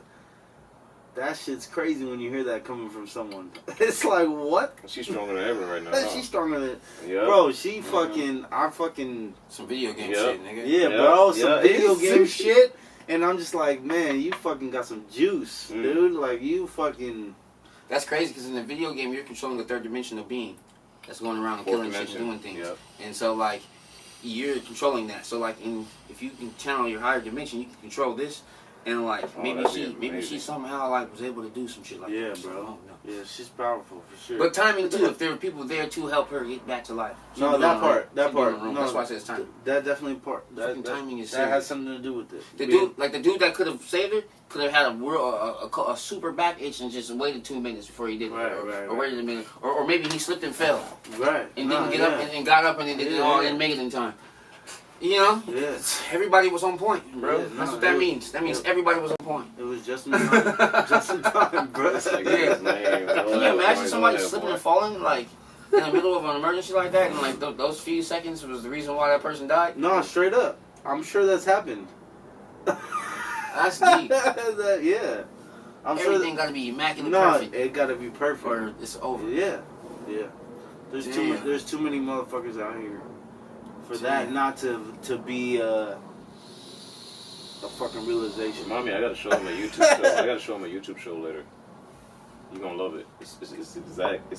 that shit's crazy when you hear that coming from someone. It's like, what? She's stronger than ever right now. Huh? She's stronger than. Yeah. Bro, she fucking. I fucking. Some video game Yeah. shit, nigga. Yeah, Yeah, bro. Some yeah, video it's- game shit. And I'm just like, man, you fucking got some juice, Mm. dude. Like, you fucking. That's crazy because in the video game you're controlling the third dimensional being that's going around and killing shit and doing things. Yep. And so like you're controlling that. So like if you can channel your higher dimension, you can control this. And like Oh, maybe that'd she be maybe she somehow like was able to do some shit like Yeah, that. So, I bro. don't know. Yeah, she's powerful for sure. But timing too. If there were people there to help her get back to life. She'd No, be that on part. her own. That She'd be on part. her own. No, That's why I said it's timing. That definitely part. Fucking timing is that serious. has something to do with it. The dude that could have saved her could have had a super back itch and just waited 2 minutes before he did it, Right, or right. waited a minute, or maybe he slipped and fell Right. and No, didn't get yeah. up and got up and then did it all and make it in time. You know, Yeah. everybody was on point, bro. Yeah, no, That's what that it was- means. That means everybody was on point. It was just in time. Just in time, bro. That's like Yeah. his name. Can you imagine somebody slipping and falling like in the middle of an emergency like that, and like those few seconds was the reason why that person died? No, straight up. I'm sure that's happened. That's deep. Yeah. I'm Everything sure got to be immaculate no, perfect. it got to be perfect. Or it's over. Yeah. Yeah. There's too many motherfuckers out here for that not to be a fucking realization. Mommy, I gotta show him a YouTube show. I gotta show him a YouTube show later. You're gonna love it. It's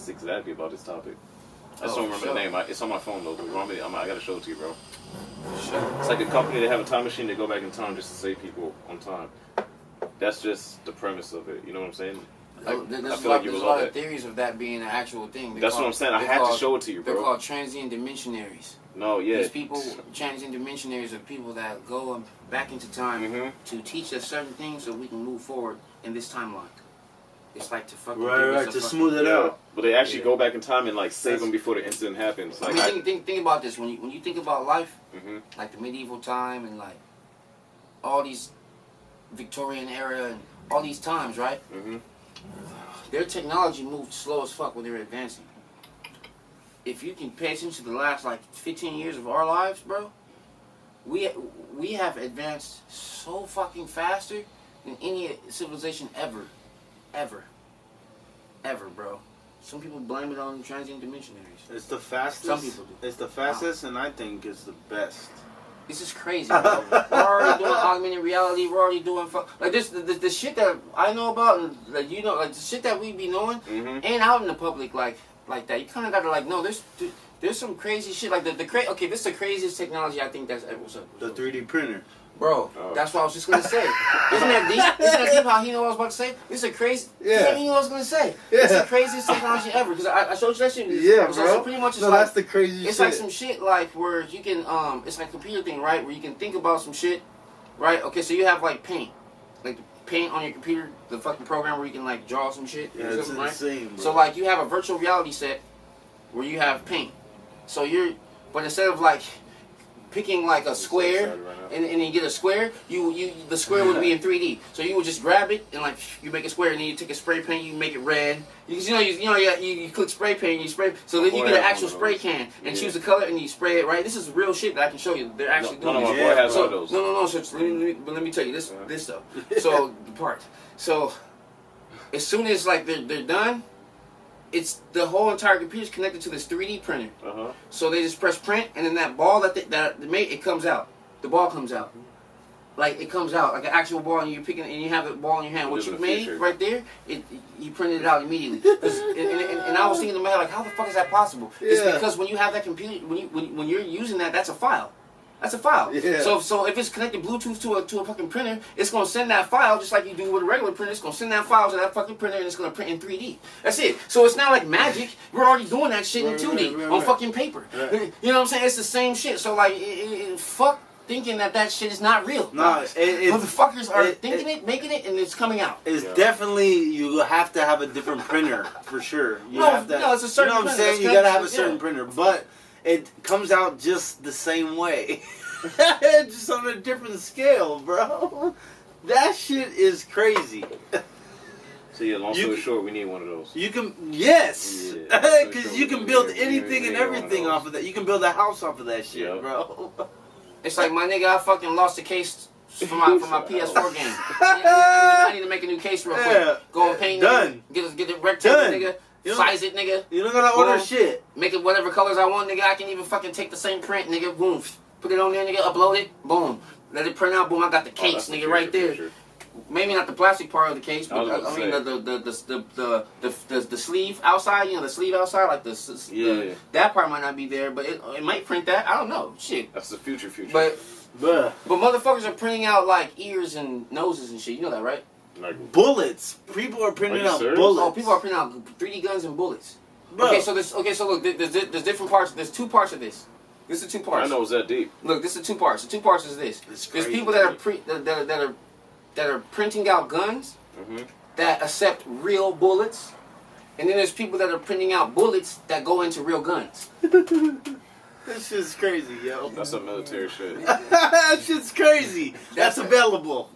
exactly about this topic. I just don't remember the name. It's on my phone though. But I gotta show it to you, bro. Sure. It's like a company that have a time machine. They go back in time just to save people on time. That's just the premise of it. You know what I'm saying? There's I feel like you a would lot love of that. theories of that being an actual thing. That's what I'm saying. I had to show it to you, bro. They're called transient dimensionaries. No, yeah. These people, transient dimensionaries, are people that go back into time to teach us certain things so we can move forward in this timeline. It's like to fucking to smooth it out. But they actually go back in time and like save them before the incident happens. Like, I mean, think about this. When you think about life, like the medieval time and like all these Victorian era and all these times, right? Their technology moved slow as fuck when they were advancing. If you can pay attention to the last like 15 years of our lives, bro, we have advanced so fucking faster than any civilization ever, bro. Some people blame it on transient dimensionaries. It's the fastest. Some people do. It's the fastest, and I think it's the best. This is crazy, bro. We're already doing augmented reality. We're already doing like this. The shit that I know about, and like you know, like the shit that we be knowing, ain't out in the public like that. You kind of gotta like know there's some crazy shit like okay, this is the craziest technology I think that's ever. The 3D printer. Bro, that's what I was just gonna say. Isn't that deep? Isn't that deep how he know what I was about to say? This is a crazy. Yeah. He knew what I was gonna say. Yeah. It's the craziest technology ever. Because I showed you that shit. Yeah, bro. So pretty much it's like, that's the craziest it's shit. like some shit like where you can, it's like a computer thing, right? Where you can think about some shit, right? Okay, so you have like paint. Like the paint on your computer, the fucking program where you can like draw some shit. Yeah, it's insane, bro. So like you have a virtual reality set where you have paint. So but instead of like picking like a square and you get a square, the square would be in 3D. So you would just grab it and like you make a square and then you take a spray paint, you make it red. You click spray paint and you spray. So then you get an actual spray can and choose the color and you spray it right. This is real shit that I can show you. They're actually doing my this. boy has one of those. No. So let me tell you this stuff. So the part. So as soon as like they're done. It's the whole entire computer is connected to this 3D printer. So they just press print, and then that ball that they made, it comes out. The ball comes out, like it comes out like an actual ball, and you're picking, and you have the ball in your hand. What you made right there, you printed it out immediately. And I was thinking in my head, like, how the fuck is that possible? It's because when you have that computer, when you're using that, that's a file. That's a file. Yeah. So if it's connected Bluetooth to a fucking printer, it's gonna send that file just like you do with a regular printer. It's gonna send that file to that fucking printer and it's gonna print in 3D. That's it. So it's not like magic. We're already doing that shit in 2D on fucking paper. Right. You know what I'm saying? It's the same shit. So like, fuck thinking that shit is not real. No, motherfuckers are thinking it, making it, and it's coming out. It's definitely, you have to have a different printer for sure. No, it's a certain. You know what I'm saying? You gotta have a certain printer, but it comes out just the same way. Just on a different scale, bro. That shit is crazy. So yeah, long story short, we need one of those. You can, yes. Because you can build anything and everything off of that. You can build a house off of that shit, bro. It's like, my nigga, I fucking lost the case for my PS4 game. I need to make a new case real quick. Go and paint it. Get the rectangle, nigga. Size it, nigga. You don't gotta order shit. Make it whatever colors I want, nigga. I can even fucking take the same print, nigga. Boom. Put it on there, nigga. Upload it. Boom. Let it print out. Boom. I got the case, nigga, right there. Maybe not the plastic part of the case, but I mean the sleeve outside. You know, the sleeve outside, like that part might not be there, but it might print that. I don't know. Shit. That's the future. But motherfuckers are printing out like ears and noses and shit. You know that, right? Like bullets. People are printing out bullets. Oh, people are printing out 3D guns and bullets. Bro. Okay, so look, there's different parts. There's two parts of this. This is two parts. I know it's that deep. Look, this is two parts. The two parts is this. There's people that are printing out guns that accept real bullets, and then there's people that are printing out bullets that go into real guns. This shit's crazy, yo. That's some military shit. That shit's crazy. That's available.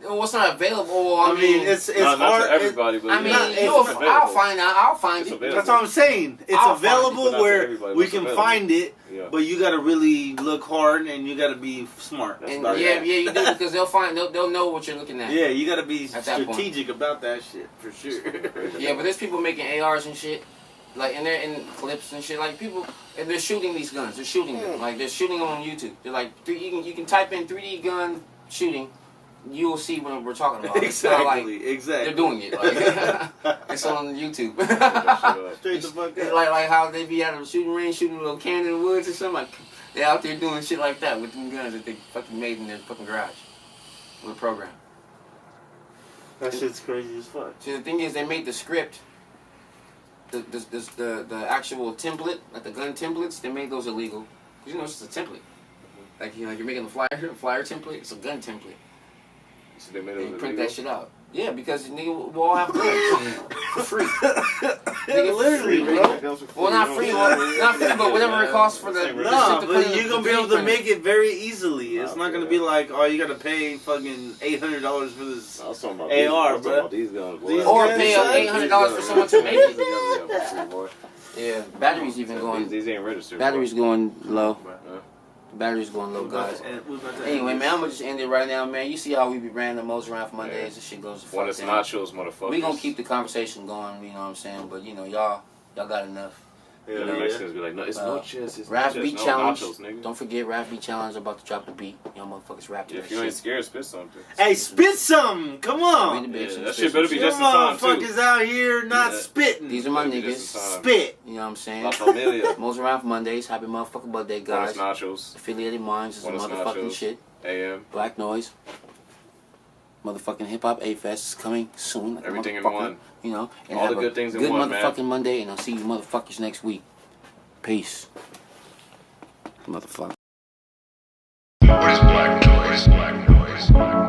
Well, it's not available. Well, I mean, it's not hard. to everybody, but I mean, it's I'll find out. I'll find It's it. available. That's what I'm saying. It's I'll find it, available but not to where everybody, we but can it's available. find it, Yeah. but you gotta really look hard and you gotta be smart. And about yeah, that. you do because they'll know what you're looking at. Yeah, you gotta be At that point. strategic about that shit for sure. Yeah, but there's people making ARs and shit, like, and they're in clips and shit. Like people, and they're shooting these guns. They're shooting them. Like they're shooting them on YouTube. They're like, you can type in 3D gun shooting. You will see what we're talking about. It's not like Exactly. they're doing it. Like, it's on YouTube. Straight the fuck It's up. like how they be out of the shooting range shooting a little cannon in the woods or something. Like they're out there doing shit like that with them guns that they fucking made in their fucking garage with a program. That shit's crazy as fuck. See, the thing is, they made the script, the actual template, like the gun templates. They made those illegal. 'Cause, you know, it's just a template. Like you're making a flyer template. It's a gun template. So they made And it you print illegal? that shit out. Yeah, because nigga will all have guns for free. Nigga, Literally, free, bro. Well, not free, not free, but whatever it costs for the. No, to but clean you're gonna be the able to 3D make it very easily. It's not gonna yeah. be like, oh, you gotta pay fucking $800 for this. I was talking about AR, these, bro. About these guns, boy. These Or guns, pay son. $800 for someone to make it. it. Yeah, batteries even going. These ain't registered. Batteries going low. Yeah. Batteries going low, guys. We're about to end Anyway, this. man, I'm gonna just end it right now, man. You see how we be random MOZENRAFF Mondays. Yeah. This shit goes to When fuck it's down. nachos, motherfuckers. We gonna keep the conversation going, you know what I'm saying? But you know, y'all got enough. Yeah, And the yeah. Mexicans be like, no, it's no chips. It's Rap no beat chips, no challenge. nachos, nigga. Don't forget Rap beat challenge. About to drop the beat. Y'all motherfuckers rap to Yeah, that if you shit. ain't scared, spit something. Hey, spit something! Come on! Read the bitch Yeah, and that spit shit better some be You just in time, too. motherfuckers out here not Yeah. spitting. These are my Better be niggas. just in time. Spit. You know what I'm saying? La Familia. MOZENRAFF Mondays. Happy motherfucking birthday, Buenos guys. nachos. Affiliated Minds is a Buenos motherfucking nachos. shit. AM. BLAQKNOIZ. Motherfucking Hip Hop A-Fest is coming soon. Like a Everything in motherfucker, one. You know, and All have the a good things in good one, man. motherfucking Monday, and I'll see you motherfuckers next week. Peace. Motherfucker. What is black noise? Black noise.